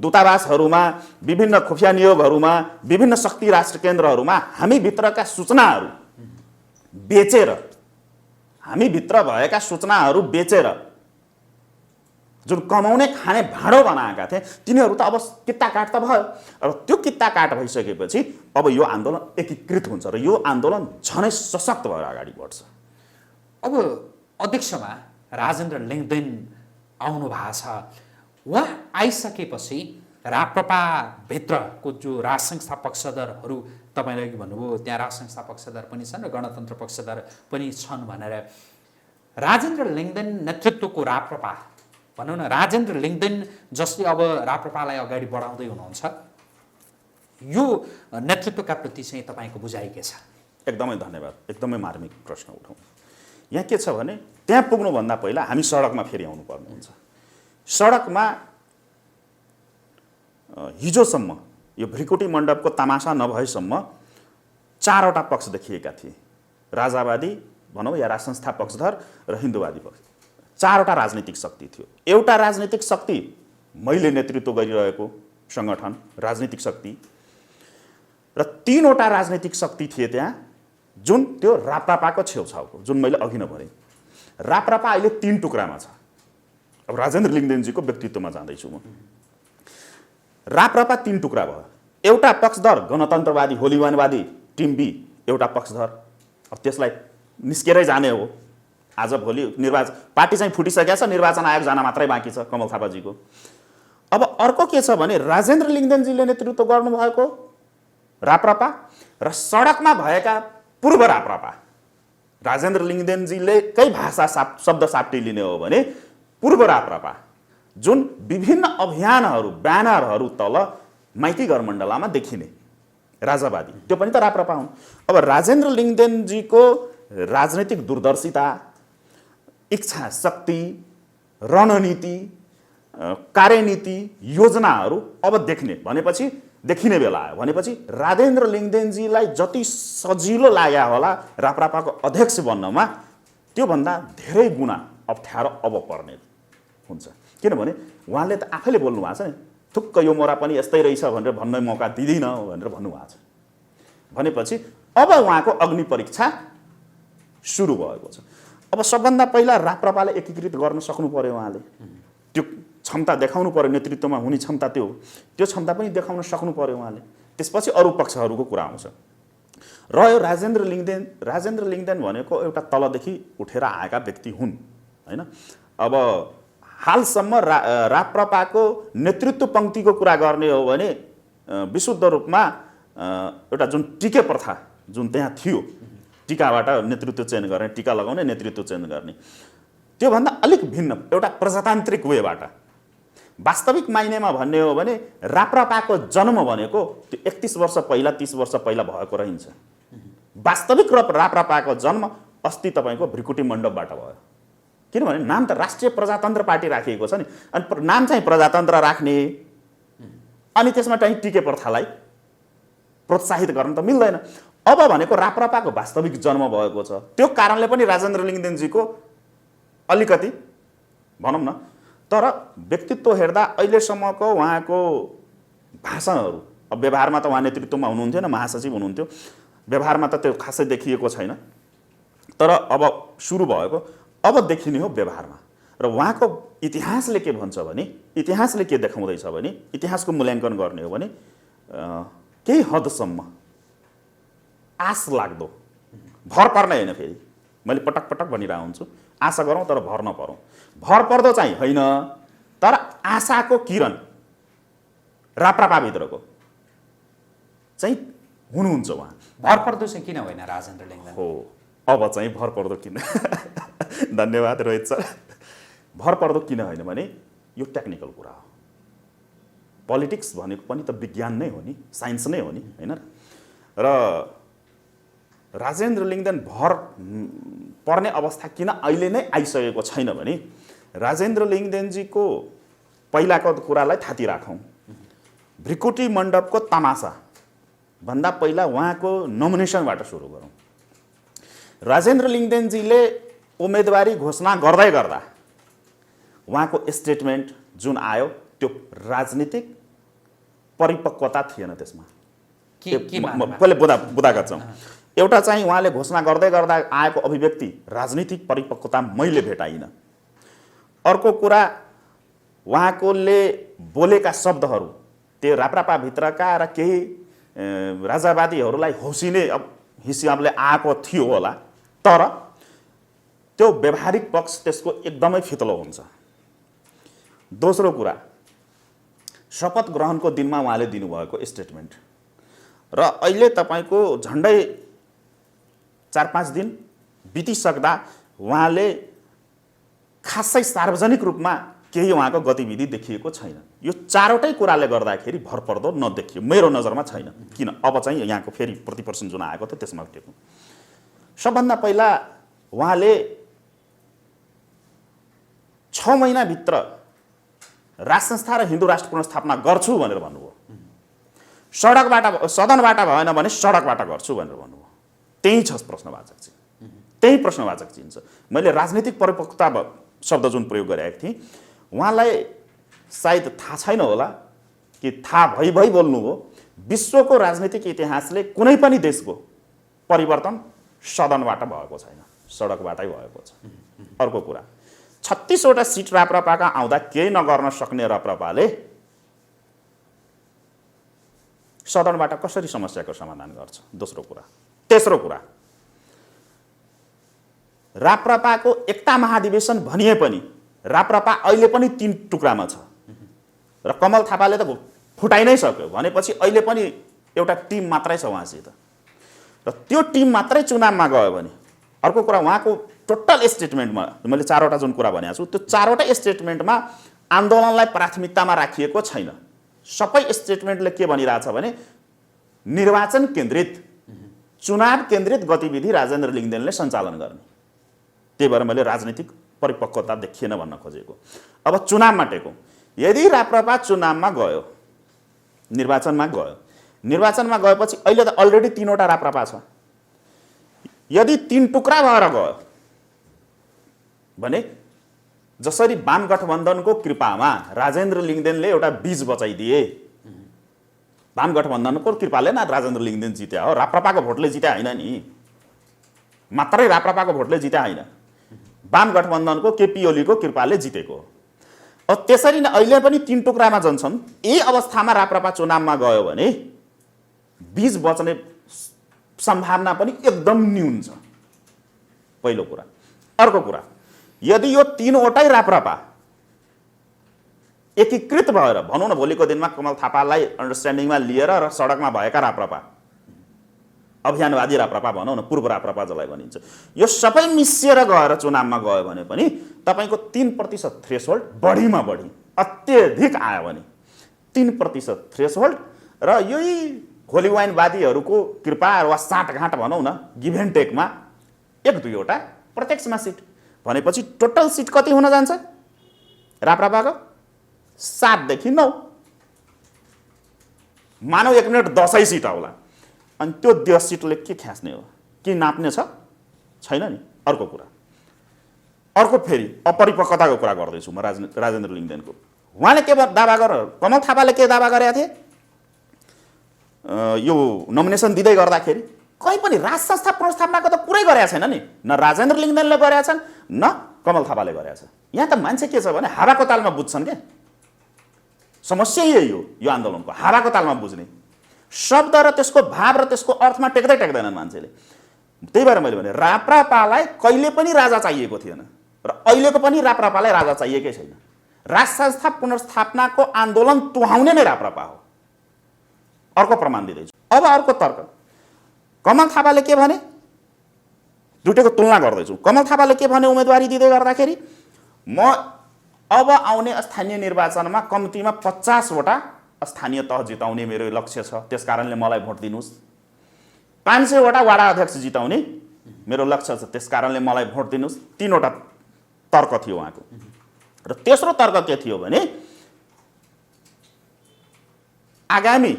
दूतावासहरूमा, विभिन्न खुफिया नियोगहरूमा, विभिन्न शक्ति राष्ट्र केन्द्रहरूमा हामीभित्रका सूचनाहरू बेचेर, हामीभित्र भएका सूचनाहरू बेचेर जुन कमाउने खाने भाँडो बनाएका थिए तिनीहरू त अब किता काट त भयो। अब त्यो किता काट भइसकेपछि अब यो आन्दोलन एकीकृत हुन्छ र यो आन्दोलन झनै सशक्त भएर अगाडि बढ्छ। अब अध्यक्षमा राजेन्द्र लिङ्गदेन आउनु भएको छ। उहाँ आइसकेपछि राप्रपाभित्रको जो राज संस्था पक्षधरहरू, तपाईँले अघि भन्नुभयो त्यहाँ राज संस्था पक्षधर पनि छन् र गणतन्त्र पक्षधर पनि छन् भनेर, राजेन्द्र लिङ्गदेन नेतृत्वको राप्रपा भनौँ न, राजेन्द्र लिङ्गदेन जसले अब राप्रपालाई अगाडि बढाउँदै हुनुहुन्छ, यो नेतृत्वका प्रति चाहिँ तपाईँको बुझाइ के छ? एकदमै धन्यवाद, एकदमै मार्मिक प्रश्न उठाउँ। यहाँ के छ भने त्यहाँ पुग्नुभन्दा पहिला हामी सडकमा फेरि आउनुपर्ने हुन्छ। सडकमा हिजोसम्म यो भ्रिकुटी मण्डपको तमासा नभएसम्म 4वटा पक्ष देखिएका थिए, राजावादी भनौँ या राज संस्था पक्षधर र हिन्दूवादी पक्ष। 4वटा राजनीतिक शक्ति थियो। एउटा राजनीतिक शक्ति मैले नेतृत्व गरिरहेको सङ्गठन राजनीतिक शक्ति र 3वटा राजनीतिक शक्ति थिए त्यहाँ, जुन त्यो राप्रपाको छेउछाउको, जुन मैले अघि नै भने। राप्रपा अहिले 3 टुक्रामा छ। अब राजेन्द्र लिङ्गदेनजीको व्यक्तित्वमा जाँदैछु म। राप्रपा 3 टुक्रा भयो। एउटा पक्षधर गणतन्त्रवादी होलीवानवादी टिम बी, एउटा पक्षधर अब त्यसलाई निस्केरै जाने हो। आज भोलि निर्वाचन पार्टी चाहिँ फुटिसकेको छ, निर्वाचन आयोग जान मात्रै बाँकी छ कमल थापाजीको। अब अर्को के छ भने राजेन्द्र लिङ्गदेनजीले नेतृत्व गर्नुभएको राप्रपा र सडकमा भएका पूर्व राप्रपा। राजेन्द्र लिङ्गदेनजीले कै भाषा शब्द साप्टी लिने हो भने पूर्व राप्रपा, जुन विभिन्न अभियानहरू ब्यानरहरू तल माइती गरमण्डलामा देखिने राजावादी, त्यो पनि त राप्रपा हुन्। अब राजेन्द्र लिङ्गदेनजीको राजनैतिक दूरदर्शिता, इच्छा शक्ति, रणनीति, कार्यनीति, योजनाहरू अब देख्ने भनेपछि देखिने बेला आयो भनेपछि राजेन्द्र लिङ्गदेनजीलाई जति सजिलो लाग्यो होला राप्रपाको अध्यक्ष बन्नमा, त्योभन्दा धेरै गुणा अप्ठ्यारो अब पर्ने हुन्छ। किनभने उहाँले त आफैले बोल्नु भएको छ नि, थुक्क यो मोरा पनि यस्तै रहेछ भनेर भन्ने मौका दिँदिनँ भनेर भन्नुभएको छ। भनेपछि अब उहाँको अग्नि परीक्षा सुरु भएको छ। अब सबभन्दा पहिला राप्रपालाई एकीकृत गर्न सक्नु पर्यो उहाँले, त्यो क्षमता देखाउनु पर्यो, नेतृत्वमा हुने क्षमता त्यो क्षमता पनि देखाउन सक्नु पर्यो उहाँले। त्यसपछि अरू पक्षहरूको कुरा आउँछ। रह्यो राजेन्द्र लिङ्गदेन भनेको एउटा तलदेखि उठेर आएका व्यक्ति हुन्, होइन। अब हालसम्म राप्रपाको नेतृत्व पङ्क्तिको कुरा गर्ने हो भने विशुद्ध रूपमा एउटा जुन टिके प्रथा जुन त्यहाँ थियो, टिकाबाट नेतृत्व चयन गर्ने, टिका लगाउने नेतृत्व चयन गर्ने, त्योभन्दा अलिक भिन्न एउटा प्रजातान्त्रिक वेबाट वास्तविक माइनेमा भन्ने हो भने राप्रपाको जन्म भनेको त्यो 31 वर्ष पहिला 30 वर्ष पहिला भएको रहन्छ। वास्तविक राप्रपाको जन्म अस्ति तपाईँको भ्रिकुटी मण्डपबाट भयो। किनभने नाम त राष्ट्रिय प्रजातन्त्र पार्टी राखिएको छ नि, अनि नाम चाहिँ प्रजातन्त्र राख्ने अनि त्यसमा चाहिँ टिके प्रथालाई प्रोत्साहित गर्न त मिल्दैन। अब भनेको राप्रपाको वास्तविक जन्म भएको छ। त्यो कारणले पनि राजेन्द्र लिङ्गदेनजीको अलिकति भनौँ न, तर व्यक्तित्व हेर्दा अहिलेसम्मको उहाँको भाषणहरू, अब व्यवहारमा त उहाँ नेतृत्वमा हुनुहुन्थ्यो न, महासचिव हुनुहुन्थ्यो, व्यवहारमा त त्यो खासै देखिएको छैन, तर अब सुरु भएको अब देखिने हो व्यवहारमा। र उहाँको इतिहासले के भन्छ भने, इतिहासले के देखाउँदैछ भने, इतिहासको मूल्याङ्कन गर्ने हो भने केही हदसम्म आश लाग्दो, भर पर्ने होइन, फेरि मैले पटक पटक भनिरहेको हुन्छु, आशा गरौँ तर भर नपरौँ। भर पर्दो चाहिँ होइन, तर आशाको किरण राप्रपाभित्रको चाहिँ हुनुहुन्छ उहाँ। भर पर्दो चाहिँ किन होइन राजेन्द्र लिङ्गदेन? हो, अब चाहिँ भर पर्दो किन धन्यवाद रोहित सर। भर पर्दो किन होइन भने यो टेक्निकल कुरा हो। पोलिटिक्स भनेको पनि त विज्ञान नै हो नि, साइन्स नै हो नि, होइन र राजेन्द्र लिङ्गदेन भर पर्ने अवस्था किन अहिले नै आइसकेको छैन भने राजेन्द्र लिङ्गदेनजीको पहिलाको कुरालाई थाती राखौँ। भृकुटी मण्डपको तमासा भन्दा पहिला उहाँको नोमिनेसनबाट सुरु गरौँ। राजेन्द्र लिङ्गदेनजीले उम्मेदवारी घोषणा गर्दै गर्दा उहाँको स्टेटमेन्ट जुन आयो त्यो राजनीतिक परिपक्वता थिएन त्यसमा। पहिले बुदागत जाउँ। एउटा चाहिँ उहाँले घोषणा गर्दै गर्दा आएको अभिव्यक्ति राजनीतिक परिपक्वता मैले भेटाइनँ। अर्को कुरा उहाँकोले बोलेका शब्दहरू त्यो राप्रपाभित्रका र केही राजावादीहरूलाई हौसिने हिसाबले आएको थियो होला, तर त्यो व्यवहारिक पक्ष त्यसको एकदमै फितलो हुन्छ। दोस्रो कुरा, शपथ ग्रहणको दिनमा उहाँले दिनुभएको स्टेटमेन्ट र अहिले तपाईँको झन्डै 4-5 दिन बितिसक्दा उहाँले खासै सार्वजनिक रूपमा केही उहाँको गतिविधि देखिएको छैन। यो चारवटै कुराले गर्दाखेरि भरपर्दो नदेखियो, मेरो नजरमा छैन। किन अब चाहिँ यहाँको फेरि प्रतिप्रश्न जुन आएको थियो त्यसमा टेकौँ। सबभन्दा पहिला उहाँले 6 महिनाभित्र राज संस्था र हिन्दू राष्ट्र पुनर्स्थापना गर्छु भनेर भन्नुभयो। सदनबाट भएन भने सडकबाट गर्छु भनेर भन्नुभयो। त्यही छ प्रश्नवाचक चाहिँ, त्यही प्रश्नवाचक चिन्ह छ। मैले राजनीतिक परिपक्वता शब्द जुन प्रयोग गरेको थिएँ, उहाँलाई सायद थाहा छैन होला कि थाहा भई बोल्नुभयो। विश्वको राजनीतिक इतिहासले कुनै पनि देशको परिवर्तन सदनबाट भएको छैन, सडकबाटै भएको छ। अर्को कुरा, 36 वटा सिट राप्रपाका आउँदा केही नगर्न सक्ने राप्रपाले सदनबाट कसरी समस्याको समाधान गर्छ? दोस्रो कुरा। तेस्रो कुरा, राप्रपाको एकता महाधिवेशन भनिए पनि राप्रपा अहिले पनि 3 टुक्रामा छ र कमल थापाले त फुटाइ नै सक्यो भनेपछि अहिले पनि एउटा टिम मात्रै छ उहाँसित र त्यो टिम मात्रै चुनावमा गयो भने। अर्को कुरा, उहाँको टोटल स्टेटमेन्टमा मैले 4वटा जुन कुरा भनेको छु त्यो 4वटा स्टेटमेन्टमा आन्दोलनलाई प्राथमिकतामा राखिएको छैन। सबै स्टेटमेन्टले के भनिरहेछ भने निर्वाचन केन्द्रित, चुनाव केन्द्रित गतिविधि राजेन्द्र लिङ्गदेनले सञ्चालन गर्ने। त्यही भएर मैले राजनीतिक परिपक्वता देखिएन भन्न खोजेको। अब चुनावमा टेकौँ। यदि राप्रपा चुनावमा गयो, निर्वाचनमा गएपछि अहिले त अलरेडी 3 वटा राप्रपा छ। यदि 3 टुक्रा भएर गयो भने जसरी वाम गठबन्धनको कृपामा राजेन्द्र लिङ्गदेनले एउटा बीज बचाइदिए, वाम गठबन्धनको कृपाले न राजेन्द्र लिङ्गदेन जित्या हो, राप्रपाको भोटले जित्या होइन नि, मात्रै राप्रपाको भोटले जित्या होइन, वाम गठबन्धनको केपी ओलीको कृपाले जितेको हो। अब त्यसरी नै अहिले पनि 3 टुक्रामा जान्छन्। यही अवस्थामा राप्रपा चुनावमा गयो भने बीज बच्ने सम्भावना पनि एकदम न्यून छ, पहिलो कुरा। अर्को कुरा, यदि यो 3 वटै राप्रपा एकीकृत भएर भनौँ न भोलिको दिनमा कमल थापालाई अन्डरस्ट्यान्डिङमा लिएर र सडकमा भएका राप्रपा, अभियानवादी राप्रपा भनौँ न, पूर्व राप्रपा जसलाई भनिन्छ, यो सबै मिसिएर गएर चुनावमा गयो भने पनि तपाईँको 3% थ्रेसहोल्ड बढीमा बढी अत्यधिक आयो भने 3% थ्रेसहोल्ड र यही खोलीवाइनवादीहरूको कृपा वा साँठगाँठ भनौँ न, गिभ एन्ड टेकमा 1-2 वटा प्रत्यक्षमा सिट भनेपछि टोटल सिट कति हुन जान्छ राप्रपाको? 7 देखि 9। मानव 1 मिनट 10 सिट आउला, अनि त्यो 10 सिटले के ख्यास्ने हो? के नाप्ने छ? छैन नि। अर्को कुरा, अर्को फेरि अपरिपक्वताको कुरा गर्दैछु म राजेन्द्र लिङ्गदेनको। उहाँले के दावा गरेर, कमल थापाले के दावा गरेका थिए यो नोमिनेसन दिँदै गर्दाखेरि? कहीँ पनि राज संस्था पुनर्स्थापनाको त कुरै गरेका छैन नि, न राजेन्द्र लिङ्गदेनले गरेका छन् न कमल थापाले गरेका छन्। यहाँ त मान्छे के छ भने हावाको तालमा बुझ्छन् क्या। समस्या यही हो यो आन्दोलनको, हावाको तालमा बुझ्ने, शब्द र त्यसको भाव र त्यसको अर्थमा टेक्दैनन् मान्छेले। त्यही भएर मैले भने राप्रपालाई कहिले पनि राजा चाहिएको थिएन र अहिलेको पनि राप्रपालाई राजा चाहिएकै छैन। राज संस्था पुनर्स्थापनाको आन्दोलन तुहाउने नै राप्रपा हो। अर्को प्रमाण दिँदैछु। अब अर्को तर्क, कमल थापाले के भने, दुईटैको तुलना गर्दैछु। कमल थापाले के भने उम्मेदवारी दिँदै गर्दाखेरि, म अब आउने स्थानीय निर्वाचनमा कम्तीमा 50 वटा स्थानीय तह जिताउने मेरो लक्ष्य छ, त्यस कारणले मलाई भोट दिनुहोस्। 500वटा वडा अध्यक्ष जिताउने मेरो लक्ष्य छ, त्यस कारणले मलाई भोट दिनुहोस्। 3वटा तर्क थियो उहाँको। र तेस्रो तर्क के थियो भने आगामी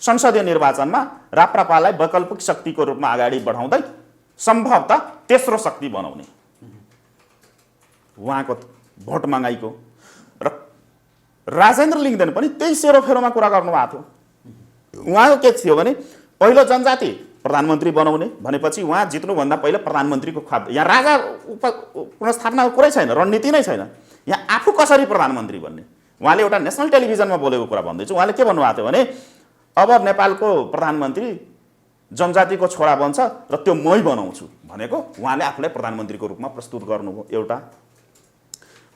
संसदीय निर्वाचनमा राप्रपालाई वैकल्पिक शक्तिको रूपमा अगाडि बढाउँदै सम्भवतः तेस्रो शक्ति बनाउने उहाँको भोट मगाइको। र राजेन्द्र लिङ्गदेन पनि त्यही सेरोफेरोमा कुरा गर्नुभएको थियो। उहाँको के थियो भने पहिलो जनजाति प्रधानमन्त्री बनाउने भनेपछि उहाँ जित्नुभन्दा पहिला प्रधानमन्त्रीको ख्वाब, यहाँ राजा पुनर्स्थापनाको कुरै छैन, रणनीति नै छैन। यहाँ आफू कसरी प्रधानमन्त्री बन्ने, उहाँले एउटा नेसनल टेलिभिजनमा बोलेको कुरा भन्दैछु। उहाँले के भन्नुभएको थियो भने अब नेपालको प्रधानमन्त्री जनजातिको छोरा बन्छ र त्यो मै बनाउँछु भनेको उहाँले आफूलाई प्रधानमन्त्रीको रूपमा प्रस्तुत गर्नुभयो एउटा।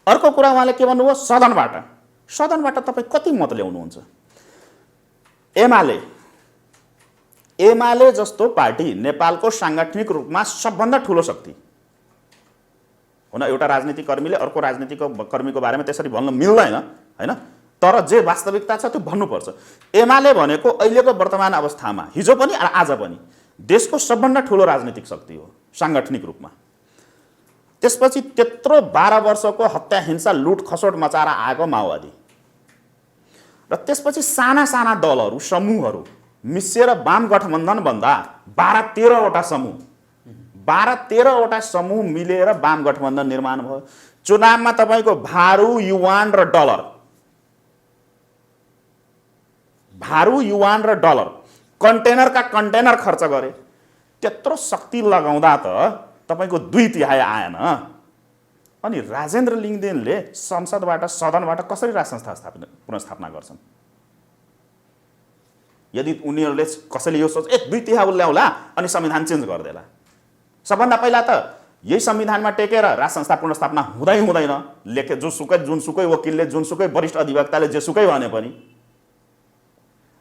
अर्को कुरा उहाँले के भन्नुभयो, सदनबाट तपाईँ कति मत ल्याउनुहुन्छ। एमाले जस्तो पार्टी नेपालको साङ्गठनिक रूपमा सबभन्दा ठुलो शक्ति हुन एउटा राजनीतिक कर्मीले अर्को राजनीतिक कर्मीको बारेमा त्यसरी भन्न मिल्दैन हैन, तर जे वास्तविकता छ त्यो भन्नुपर्छ। एमाले भनेको अहिलेको वर्तमान अवस्थामा हिजो पनि र आज पनि देशको सबभन्दा ठुलो राजनीतिक शक्ति हो साङ्गठनिक रूपमा। त्यसपछि त्यत्रो 12 वर्षको हत्या हिंसा लुट खसोट मचाएर आएको माओवादी र त्यसपछि साना साना दलहरू समूहहरू मिसिएर वाम गठबन्धन भन्दा 12-13वटा समूह मिलेर वाम गठबन्धन निर्माण भयो। चुनावमा तपाईँको भारू युवान र डलर कन्टेनरका कन्टेनर खर्च गरे। त्यत्रो शक्ति लगाउँदा त तपाईँको 2/3 आएन। अनि राजेन्द्र लिङ्गदेनले सदनबाट कसरी राज संस्था पुनर्स्थापना गर्छन्? यदि उनीहरूले कसैले यो सोच 2/3 ल्याउला अनि संविधान चेन्ज गरिदेला, सबभन्दा पहिला त यही संविधानमा टेकेर राज संस्था पुनर्स्थापना हुँदैन। जुनसुकै वकिलले, जुनसुकै वरिष्ठ अधिवक्ताले जेसुकै भने पनि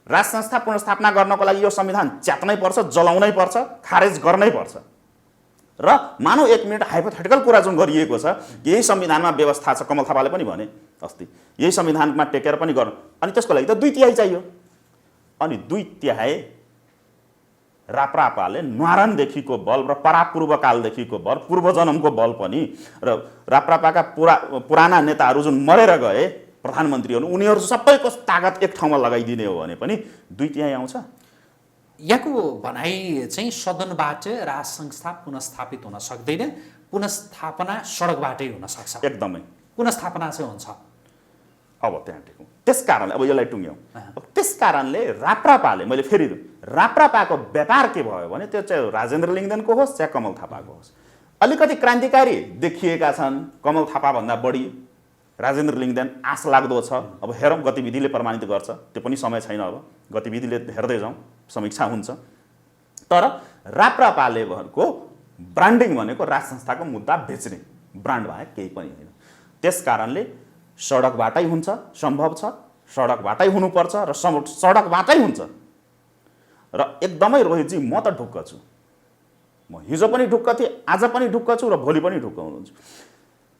राज संस्था पुनर्स्थापना गर्नको लागि यो संविधान च्यात्नै पर्छ, जलाउनै पर्छ, खारेज गर्नै पर्छ। र मानौ 1 मिनट हाइपोथेटिकल कुरा जुन गरिएको छ, यही संविधानमा व्यवस्था छ, कमल थापाले पनि भने अस्ति, यही संविधानमा टेकेर पनि गर्नु, अनि त्यसको लागि त 2/3 चाहियो। अनि 2/3 राप्रपाले न्वारानदेखिको बल र परापूर्वकालदेखिको बल, पूर्व जन्मको बल पनि, र राप्रपाका पुराना नेताहरू जुन मरेर गए प्रधानमन्त्रीहरू, उनीहरू सबैको तागत एक ठाउँमा लगाइदिने हो भने पनि 2/3 आउँछ। यहाँको भनाइ चाहिँ सदनबाट राज संस्था पुनर्स्थापित हुन सक्दैन, पुनर्स्थापना सडकबाटै हुन सक्छ। एकदमै पुनर्स्थापना चाहिँ हुन्छ। अब त्यहाँ टेकौँ। त्यस कारणले अब यसलाई टुङ्ग्यौँ। त्यस कारणले राप्रपाले, मैले फेरि राप्रपाको व्यापार के भयो भने त्यो चाहिँ राजेन्द्र लिङ्गदेनको होस् या कमल थापाको होस्, अलिकति क्रान्तिकारी देखिएका छन् कमल थापाभन्दा बढी। राजेन्द्र लिङ्गदेन आश लाग्दो छ। अब हेरौँ, गतिविधिले प्रमाणित गर्छ, त्यो पनि समय छैन। अब गतिविधिले हेर्दै जाउँ, समीक्षा हुन्छ। तर राप्रपाले भनेको ब्रान्डिङ भनेको राज संस्थाको मुद्दा बेच्ने, ब्रान्ड बाहेक केही पनि होइन। त्यस कारणले सडकबाटै हुन्छ, सम्भव छ, सडकबाटै हुनुपर्छ र सडकबाटै हुन्छ। र एकदमै रोहितजी, म त ढुक्क छु। म हिजो पनि ढुक्क थिएँ, आज पनि ढुक्क छु र भोलि पनि ढुक्क हुनुहुन्छ।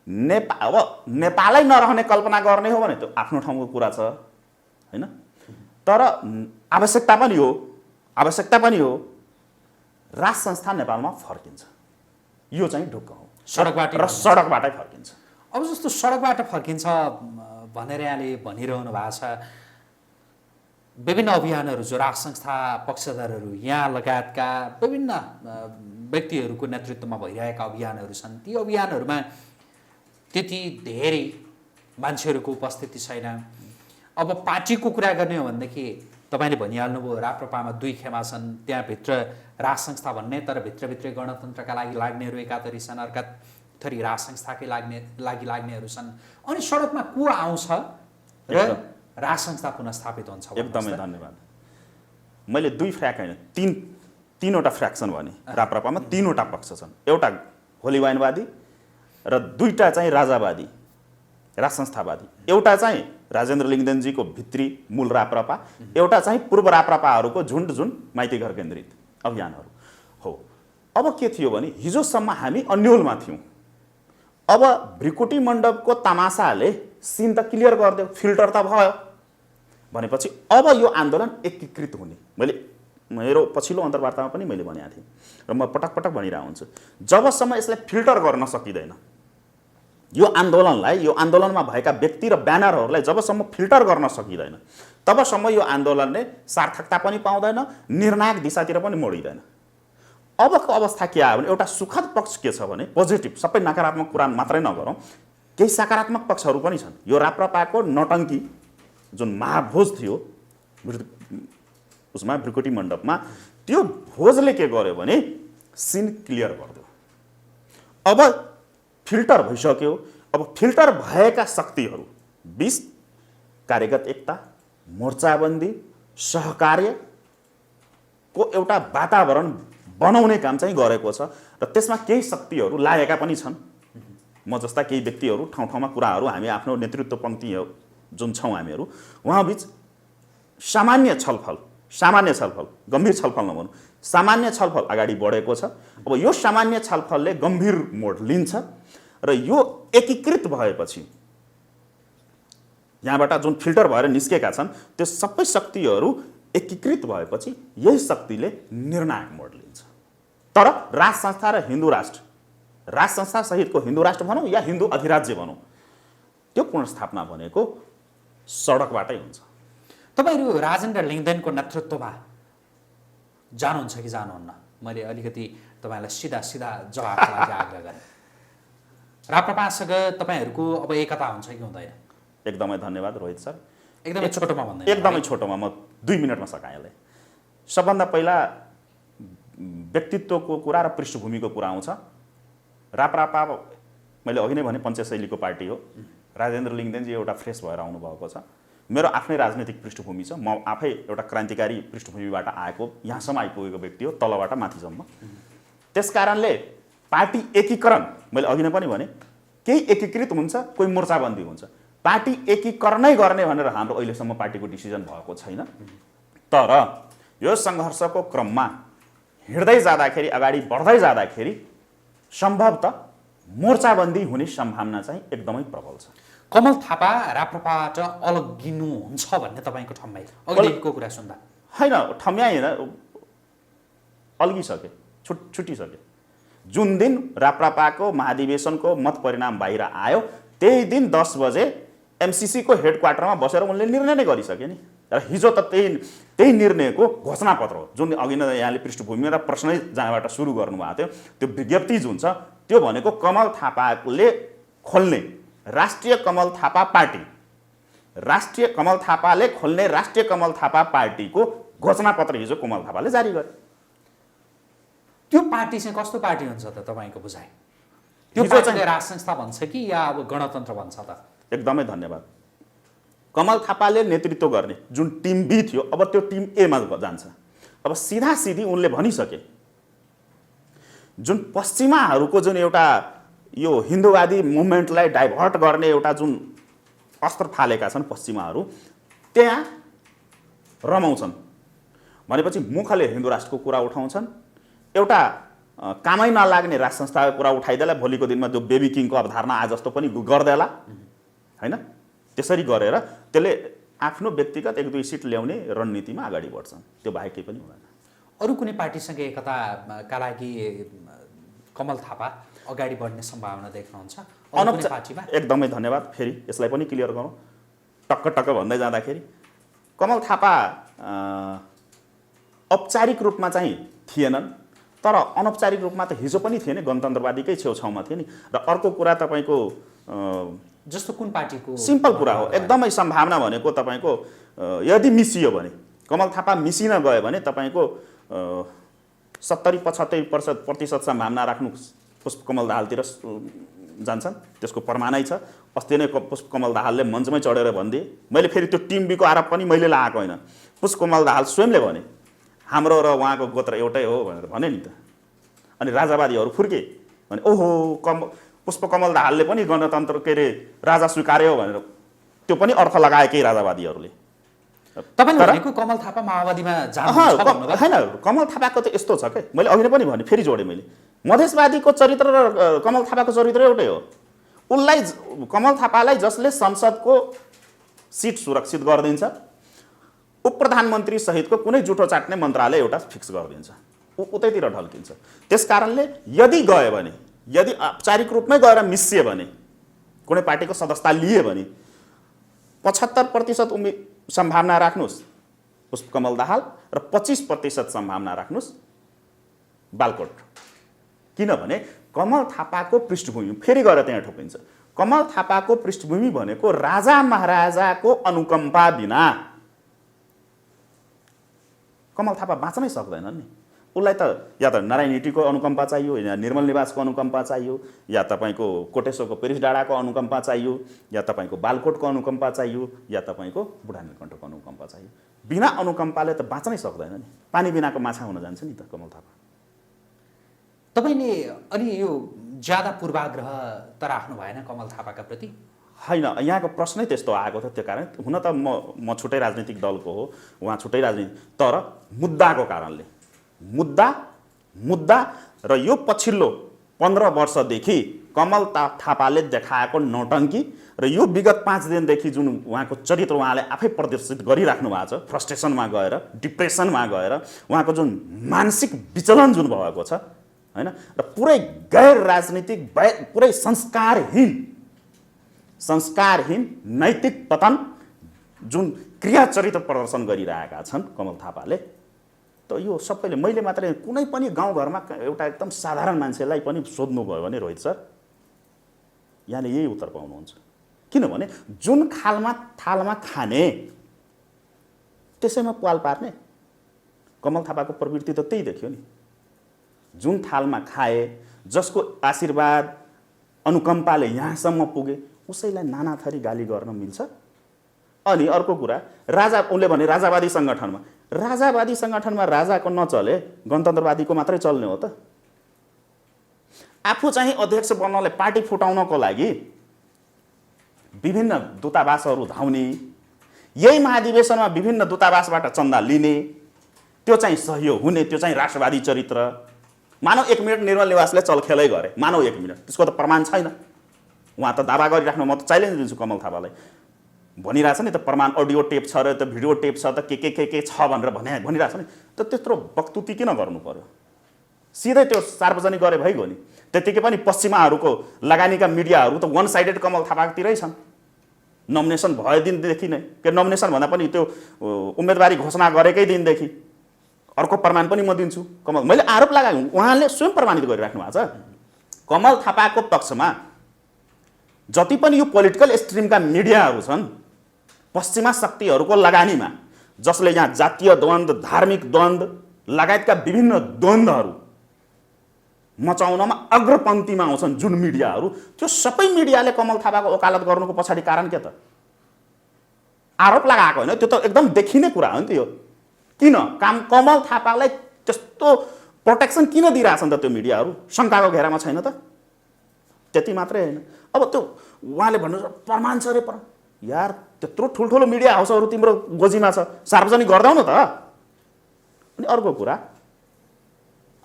अब नेपालै नरहने कल्पना गर्ने हो भने त्यो आफ्नो ठाउँको कुरा छ होइन, तर आवश्यकता पनि हो राज संस्था नेपालमा फर्किन्छ। यो चाहिँ ढुक्क हो, सडकबाटै फर्किन्छ। अब जस्तो सडकबाट फर्किन्छ भनेर यहाँले भनिरहनु भएको छ, विभिन्न अभियानहरू जो राज संस्था पक्षधरहरू यहाँ लगायतका विभिन्न व्यक्तिहरूको नेतृत्वमा भइरहेका अभियानहरू छन्, ती अभियानहरूमा त्यति धेरै मान्छेहरूको उपस्थिति छैन। अब पार्टीको कुरा गर्ने हो भनेदेखि तपाईँले भनिहाल्नुभयो राप्रपामा 2 खेमा छन्, त्यहाँभित्र राज संस्था भन्ने, तर भित्रभित्रै गणतन्त्रका लागि लाग्नेहरू एकातरी छन्, अर्कातरी राज संस्थाकै लागि लाग्नेहरू छन्। अनि सडकमा को आउँछ र राज संस्था पुनर्स्थापित हुन्छ। एकदमै धन्यवाद। मैले 2 फ्र्याक होइन, 3वटा फ्र्याक्सन भने। राप्रपामा 3वटा पक्ष छन्, एउटा होलीवाइनवादी र 2टा चाहिँ राजावादी, राज संस्थावादी। एउटा चाहिँ राजेन्द्र लिङ्गदेनजीको भित्री मूल राप्रपा, एउटा चाहिँ पूर्व राप्रपाहरूको झुन्ड जुन माइती घर केन्द्रित अभियानहरू हो। अब के थियो भने हिजोसम्म हामी अन्यलमा थियौँ। अब भ्रिकुटी मण्डपको तमासाले सिन त क्लियर गरिदियो, फिल्टर त भयो भनेपछि अब यो आन्दोलन एकीकृत हुने। मैले मेरो पछिल्लो अन्तर्वार्तामा पनि मैले भनेको थिएँ र म पटक पटक भनिरहेको हुन्छु, जबसम्म यसलाई फिल्टर गर्न सकिँदैन, यो आन्दोलनमा भएका व्यक्ति र ब्यानरहरूलाई जबसम्म फिल्टर गर्न सकिँदैन, तबसम्म यो आन्दोलनले सार्थकता पनि पाउँदैन, निर्णायक दिशातिर पनि मोडिँदैन। अबको अवस्था के आयो भने एउटा सुखद पक्ष के छ भने पोजिटिभ, सबै नकारात्मक कुरा मात्रै नगरौँ, केही सकारात्मक पक्षहरू पनि छन्। यो राप्रपाको नौटङ्की जुन महाभोज थियो उसमा भ्रिकुटी मण्डपमा, त्यो भोजले के गर्यो भने सिन क्लियर गरिदियो। अब फिल्टर भइसक्यो। अब फिल्टर भएका शक्तिहरू बीच कार्यगत एकता, मोर्चाबन्दी, सहकार्यको एउटा वातावरण बनाउने काम चाहिँ गरेको छ र त्यसमा केही शक्तिहरू लागेका पनि छन्। म जस्ता केही व्यक्तिहरू ठाउँ ठाउँमा कुराहरू हामी आफ्नो नेतृत्व पङ्क्ति जुन छौँ हामीहरू उहाँबीच सामान्य छलफल, गम्भीर छलफल नभनौँ, सामान्य छलफल अगाडि बढेको छ। अब यो सामान्य छलफलले गम्भीर मोड लिन्छ र यो एकीकृत भएपछि यहाँबाट जुन फिल्टर भएर निस्केका छन् त्यो सबै शक्तिहरू एकीकृत भएपछि यही शक्तिले निर्णायक मोड लिन्छ। तर राज संस्था र हिन्दू राष्ट्र, राज संस्था सहितको हिन्दू राष्ट्र भनौँ या हिन्दू अधिराज्य भनौँ, त्यो पुनर्स्थापना भनेको सडकबाटै हुन्छ। तपाईँहरू राजेन्द्र लिङ्गदेनको नेतृत्वमा जानुहुन्छ कि जानुहुन्न? मैले अलिकति तपाईँलाई सिधा जवाफको लागि आग्रह गरेँ। राप्रपासँग तपाईँहरूको अब एकता हुन्छ कि हुँदैन? एकदमै धन्यवाद रोहित सर। एकदमै छोटोमा भन्दैन, एकदमै छोटोमा म 2 मिनटमा सकाएँ। सबभन्दा पहिला व्यक्तित्वको कुरा र पृष्ठभूमिको कुरा आउँछ। राप्रपा मैले अघि नै भने पञ्चायत शैलीको पार्टी हो। राजेन्द्र लिङ्गदेनजी एउटा फ्रेस भएर आउनुभएको छ। मेरो आफ्नै राजनैतिक पृष्ठभूमि छ। म आफै एउटा क्रान्तिकारी पृष्ठभूमिबाट आएको, यहाँसम्म आइपुगेको व्यक्ति हो, तलबाट माथिसम्म। त्यसकारणले पार्टी एकीकरण, मैले अघि नै पनि भने, केही एकीकृत हुन्छ, कोही मोर्चाबन्दी हुन्छ। पार्टी एकीकरणै गर्ने भनेर हाम्रो अहिलेसम्म पार्टीको डिसिजन भएको छैन। तर यो सङ्घर्षको क्रममा हिँड्दै जाँदाखेरि, अगाडि बढ्दै जाँदाखेरि सम्भवतः मोर्चाबन्दी हुने सम्भावना चाहिँ एकदमै प्रबल छ। कमल थापा राप्रपाबाट अलग्गिनुहुन्छ भन्ने तपाईँको ठम्याइ अघिदेखिको कुरा सुन्दा? होइन, ठम्याइ होइन, अल्गिसके, छुटिसके। जुन दिन राप्रपाको महाधिवेशनको मत परिणाम बाहिर आयो त्यही दिन 10 बजे एमसिसीको हेडक्वार्टरमा बसेर उनले निर्णय नै गरिसके नि। र हिजो त त्यही निर्णयको घोषणापत्र हो, जुन अघि नै यहाँले पृष्ठभूमि र प्रश्नै जहाँबाट सुरु गर्नुभएको थियो। त्यो विज्ञप्ति जुन छ त्यो भनेको कमल थापाले खोल्ने राष्ट्रिय कमल थापा पार्टी, राष्ट्रिय कमल थापाले खोल्ने राष्ट्रिय कमल थापा पार्टीको घोषणापत्र हिजो कमल थापाले जारी गरे। त्यो पार्टी चाहिँ कस्तो पार्टी हुन्छ त तपाईँको बुझाइ? त्यो पार्टीले राज संस्था भन्छ कि या अब गणतन्त्र भन्छ त? एकदमै धन्यवाद। कमल थापाले नेतृत्व गर्ने जुन टिम बी थियो, अब त्यो टिम एमा जान्छ। अब सिधा सिधी उनले भनिसके, जुन पश्चिमाहरूको जुन एउटा यो हिन्दूवादी मुभमेन्टलाई डाइभर्ट गर्ने एउटा जुन अस्त्र फालेका छन् पश्चिमाहरू, त्यहाँ रमाउँछन्। भनेपछि मुखले हिन्दू राष्ट्रको कुरा उठाउँछन्, एउटा कामै नलाग्ने राज संस्थाको कुरा उठाइदेला, भोलिको दिनमा जो बेबी किङको अवधारणा आज जस्तो पनि गर्देला, होइन? त्यसरी गरेर त्यसले आफ्नो व्यक्तिगत 1-2 सिट ल्याउने रणनीतिमा अगाडि बढ्छन्। त्यो बाहेक केही पनि हुँदैन। अरू कुनै पार्टीसँग एकताका लागि कमल थापा अगाडि बढ्ने सम्भावना देख्नुहुन्छ पार्टीमा? एकदमै धन्यवाद। फेरि यसलाई पनि क्लियर गरौँ, टक्क भन्दै जाँदाखेरि कमल थापा औपचारिक रूपमा चाहिँ थिएनन्, तर अनौपचारिक रूपमा त हिजो पनि थिए नि, गणतन्त्रवादीकै छेउछाउमा थिए नि। र अर्को कुरा तपाईँको जस्तो कुन पार्टीको? सिम्पल कुरा हो, एकदमै सम्भावना भनेको तपाईँको यदि मिसियो भने, कमल थापा मिसिन गयो भने तपाईँको 70-75% सम्भावना राख्नु पुष्पकमल दाहालतिर जान्छन्। त्यसको प्रमाणै छ। अस्ति नै पुष्पकमल दाहालले मञ्चमै चढेर भनिदिए, मैले फेरि त्यो टिम बीको आरोप पनि मैले लगाएको होइन, पुष्पकमल दाहाल स्वयंले भने हाम्रो र उहाँको गोत्र एउटै हो भनेर भने नि त। अनि राजावादीहरू फुर्के भने ओहो पुष्पकमल दाहालले पनि गणतन्त्र के अरे राजा स्वीकार्यो भनेर त्यो पनि अर्थ लगाए केही राजावादीहरूले। तपाईँले भनेको कमल थापा माओवादीमा जानुहुन्छ भन्नुभयो? होइन, कमल थापाको त यस्तो छ के, मैले अघि नै पनि भने, फेरि जोडेँ मैले, मधेसवादीको चरित्र र कमल थापाको चरित्र एउटै हो। उनलाई, कमल थापालाई जसले संसदको सिट सुरक्षित गरिदिन्छ, उप प्रधानमन्त्री सहितको कुनै जुठो चाट्ने मन्त्रालय एउटा फिक्स गरिदिन्छ, उतैतिर ढल्किन्छ। त्यस कारणले यदि गयो भने, यदि औपचारिक रूपमै गएर मिसिए भने, कुनै पार्टीको सदस्यता लिए भने 75% सम्भावना राख्नुहोस् पुष्पकमल दाहाल र 25% सम्भावना राख्नुहोस् बालकोट। किनभने कमल थापाको पृष्ठभूमि फेरि गएर त्यहाँ ठोकिन्छ। कमल थापाको पृष्ठभूमि भनेको राजा महाराजाको अनुकम्पा बिना कमल थापा बाँच्नै सक्दैनन् नि। उसलाई त या त नारायण हिटीको अनुकम्पा चाहियो, या निर्मल निवासको अनुकम्पा चाहियो, या तपाईँको कोटेश्वरको पेरिस डाँडाको अनुकम्पा चाहियो, या तपाईँको बालकोटको अनुकम्पा चाहियो, या तपाईँको बुढा नीलकण्ठको अनुकम्पा चाहियो। बिना अनुकम्पाले त बाँच्नै सक्दैन नि। पानी बिनाको माछा हुन जान्छ नि त कमल थापा। तपाईँले अनि यो ज्यादा पूर्वाग्रह त राख्नु भएन कमल थापाका प्रति? होइन, यहाँको प्रश्नै त्यस्तो आएको थियो। त्यो कारण हुन त म छुट्टै राजनीतिक दलको हो, उहाँ छुट्टै राजनीति, तर मुद्दाको कारणले मुद्दा र यो पछिल्लो 15 वर्षदेखि कमल थापाले देखाएको नौटङ्की र यो विगत 5 दिनदेखि जुन उहाँको चरित्र उहाँले आफै प्रदर्शित गरिराख्नु भएको छ, फ्रस्ट्रेसनमा गएर, डिप्रेसनमा गएर उहाँको जुन मानसिक विचलन जुन भएको छ हैन, र पुरै गैर राजनीतिक, पुरै संस्कारहीन नैतिक पतन जुन क्रिया चरित्र प्रदर्शन गरिरहेका छन् कमल थापाले, त यो सबैले, मैले मात्रै कुनै पनि गाउँघरमा एउटा एकदम साधारण मान्छेलाई पनि सोध्नुभयो भने रोहित सर यहाँले यही उत्तर पाउनुहुन्छ। किनभने जुन थालमा खाने त्यसैमा पाल पार्ने कमल थापाको प्रवृत्ति त त्यही देखियो नि। जुन थालमा खाए, जसको आशीर्वाद अनुकम्पाले यहाँसम्म पुगे, उसैलाई नाना थरी गाली गर्न मिल्छ। अनि अर्को कुरा, उसले भने राजावादी सङ्गठनमा राजाको नचले गणतन्त्रवादीको मात्रै चल्ने हो त। आफू चाहिँ अध्यक्ष बन्नलाई पार्टी फुटाउनको लागि विभिन्न दूतावासहरू धाउने, यही महाधिवेशनमा विभिन्न दूतावासबाट चन्दा लिने, त्यो चाहिँ सहयोग हुने, त्यो चाहिँ राष्ट्रवादी चरित्र। मानव 1 मिनट निर्मल निवासले चलखेलै गरे, मानव 1 मिनट, त्यसको त प्रमाण छैन। उहाँ त दावा गरिराख्नु, म त च्यालेन्ज दिन्छु कमल थापालाई, भनिरहेछ नि त प्रमाण, अडियो टेप छ र त भिडियो टेप छ त के छ भनेर भनिरहेछ नि, त त्यत्रो वक्तुति किन गर्नु पर्यो? सिधै त्यो सार्वजनिक गरे भइगयो नि। त्यतिकै पनि पश्चिमाहरूको लगानीका मिडियाहरू त वन साइडेड कमल थापातिरै छन्। नोमिनेसन भए दिनदेखि नै, के नोमिनेसन भन्दा पनि त्यो उम्मेदवारी घोषणा गरेकै दिनदेखि अर्को प्रमाण पनि म दिन्छु। कमल, मैले आरोप लगाएँ, उहाँले स्वयं प्रमाणित गरिराख्नु भएको छ। कमल थापाको पक्षमा जति पनि यो पोलिटिकल स्ट्रिमका मिडियाहरू छन्, पश्चिमा शक्तिहरूको लगानीमा, जसले यहाँ जातीय द्वन्द्व, धार्मिक द्वन्द्व लगायतका विभिन्न द्वन्द्वहरू मचाउनमा अग्रपन्थीमा आउँछन् जुन मिडियाहरू, त्यो सबै मिडियाले कमल थापाको वकालत गर्नुको पछाडि कारण के त? आरोप लगाएको होइन, त्यो त एकदम देखिने कुरा हो नि त्यो। किन कमल थापालाई त्यस्तो प्रोटेक्सन किन दिइरहेछन् त त्यो मिडियाहरू? शङ्काको घेरामा छैन त? त्यति मात्रै होइन, अब त्यो उहाँले भन्नु प्रमाण छ रे, यार त्यत्रो ठुल्ठुलो मिडिया हाउसहरू तिम्रो गोजीमा छ, सार्वजनिक गर्दैनौ न त। अनि अर्को कुरा,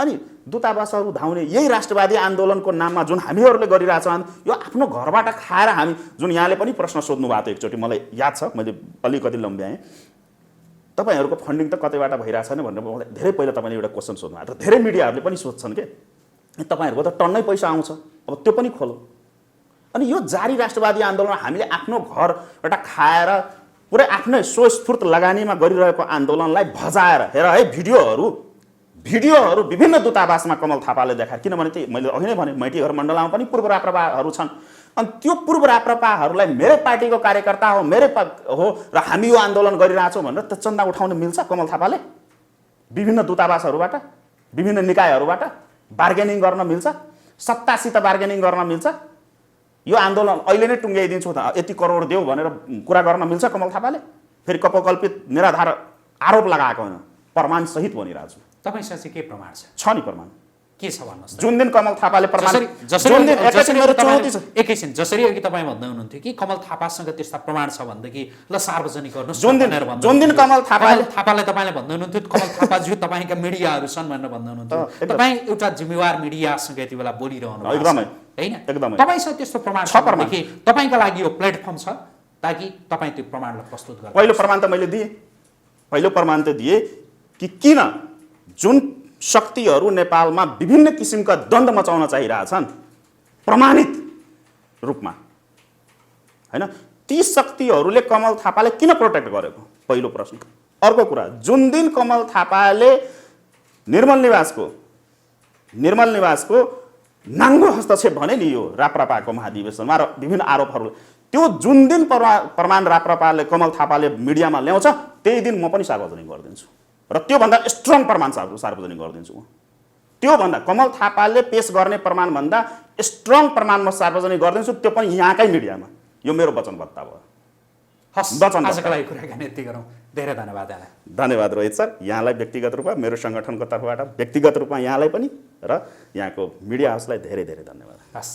अनि दूतावासहरू धाउने, यही राष्ट्रवादी आन्दोलनको नाममा जुन हामीहरूले गरिरहेछौँ, यो आफ्नो घरबाट खाएर हामी, जुन यहाँले पनि प्रश्न सोध्नु भएको थियो एकचोटि, मलाई याद छ, मैले अलिकति लम्ब्याएँ, तपाईँहरूको फन्डिङ त कतैबाट भइरहेछ नि भनेर मलाई धेरै पहिला तपाईँले एउटा क्वेसन सोध्नु भएको थियो। धेरै मिडियाहरूले पनि सोध्छन् के तपाईँहरूको त टन्नै पैसा आउँछ, अब त्यो पनि खोलो। अनि यो जारी राष्ट्रवादी आन्दोलन हामीले आफ्नो घरबाट खाएर पुरै आफ्नै स्वस्फूर्त लगानीमा गरिरहेको आन्दोलनलाई भजाएर, हेर है भिडियोहरू विभिन्न दूतावासमा कमल थापाले देखाए। किनभने त्यही मैले अघि नै भने, मैटीघर मण्डलामा पनि पूर्व राप्रपाहरू छन्, अनि त्यो पूर्व राप्रपाहरूलाई मेरै पार्टीको कार्यकर्ता हो, मेरै हो र हामी यो आन्दोलन गरिरहेछौँ भनेर त चन्दा उठाउन मिल्छ कमल थापाले? विभिन्न दूतावासहरूबाट, विभिन्न निकायहरूबाट बार्गेनिङ गर्न मिल्छ? सत्तासित बार्गेनिङ गर्न मिल्छ? यो आन्दोलन अहिले नै टुङ्ग्याइदिन्छु त, यति करोड देऊ भनेर कुरा गर्न मिल्छ कमल थापाले? फेरि कपोकल्पित निराधार आरोप लगाएको होइन, प्रमाण सहित भनिरहेको छु। तपाईँसँग चाहिँ के प्रमाण छ? छ नि प्रमाण, के छ भन्नुहोस्? जुन दिन कमल थापाले प्रमाण, एकैछिन, जसरी अघि तपाईँ भन्दै हुनुहुन्थ्यो कि कमल थापासँग त्यस्ता प्रमाण छ भनेदेखि ल सार्वजनिक गर्नुहोस्, जुन दिन कमल थापाले तपाईँले भन्दै हुनुहुन्थ्यो कमल थापाज्यू तपाईँका मिडियाहरू छन् भनेर भन्दै हुनुहुन्थ्यो, तपाईँ एउटा जिम्मेवार मिडियासँग यति बेला बोलिरहनु एकदमै होइन? एकदमै तपाईँसँग त्यस्तो प्रमाण छ भनेदेखि तपाईँका लागि यो प्लेटफर्म छ ताकि तपाईँ त्यो प्रमाणलाई प्रस्तुत गर्नु। पहिलो प्रमाण त मैले दिएँ, पहिलो प्रमाण त दिए कि किन जुन शक्तिहरू नेपालमा विभिन्न किसिमका द्वन्द्व मचाउन चाहिरहेछन् प्रमाणित रूपमा, हैन, ती शक्तिहरूले कमल थापाले किन प्रोटेक्ट गरेको, पहिलो प्रश्न। अर्को कुरा, जुन दिन कमल थापाले निर्मल निवासको नाङ्गो हस्तक्षेप भने नि यो राप्रपाको महाधिवेशनमा र विभिन्न आरोपहरू, त्यो जुन दिन प्रमाण राप्रपाले कमल थापाले मिडियामा ल्याउँछ त्यही दिन म पनि सार्वजनिक गरिदिन्छु र त्योभन्दा स्ट्रङ प्रमाण सार्वजनिक गरिदिन्छु। त्योभन्दा कमल थापाले पेश गर्ने प्रमाणभन्दा स्ट्रङ प्रमाण म सार्वजनिक गरिदिन्छु, त्यो पनि यहाँकै मिडियामा। यो मेरो वचनबद्धता भयो। हस्, आजको लागि कुराकानी यति गरौँ। धेरै धन्यवाद यहाँलाई। धन्यवाद रोहित सर, यहाँलाई व्यक्तिगत रूपमा, मेरो सङ्गठनको तर्फबाट व्यक्तिगत रूपमा यहाँलाई पनि र यहाँको मिडिया हाउसलाई धेरै धेरै धन्यवाद। हस्,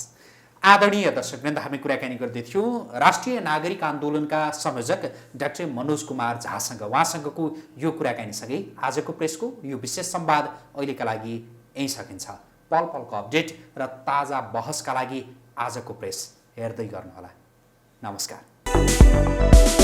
आदरणीय दर्शकवृन्द, हामी कुराकानी गर्दै थियौँ राष्ट्रिय नागरिक आन्दोलनका संयोजक डाक्टर मनोज कुमार झासँग। उहाँसँगको यो कुराकानीसँगै आजको प्रेसको यो विशेष संवाद अहिलेका लागि यहीँ सकिन्छ। पल पलको अपडेट र ताजा बहसका लागि आजको प्रेस हेर्दै गर्नुहोला। नमस्कार।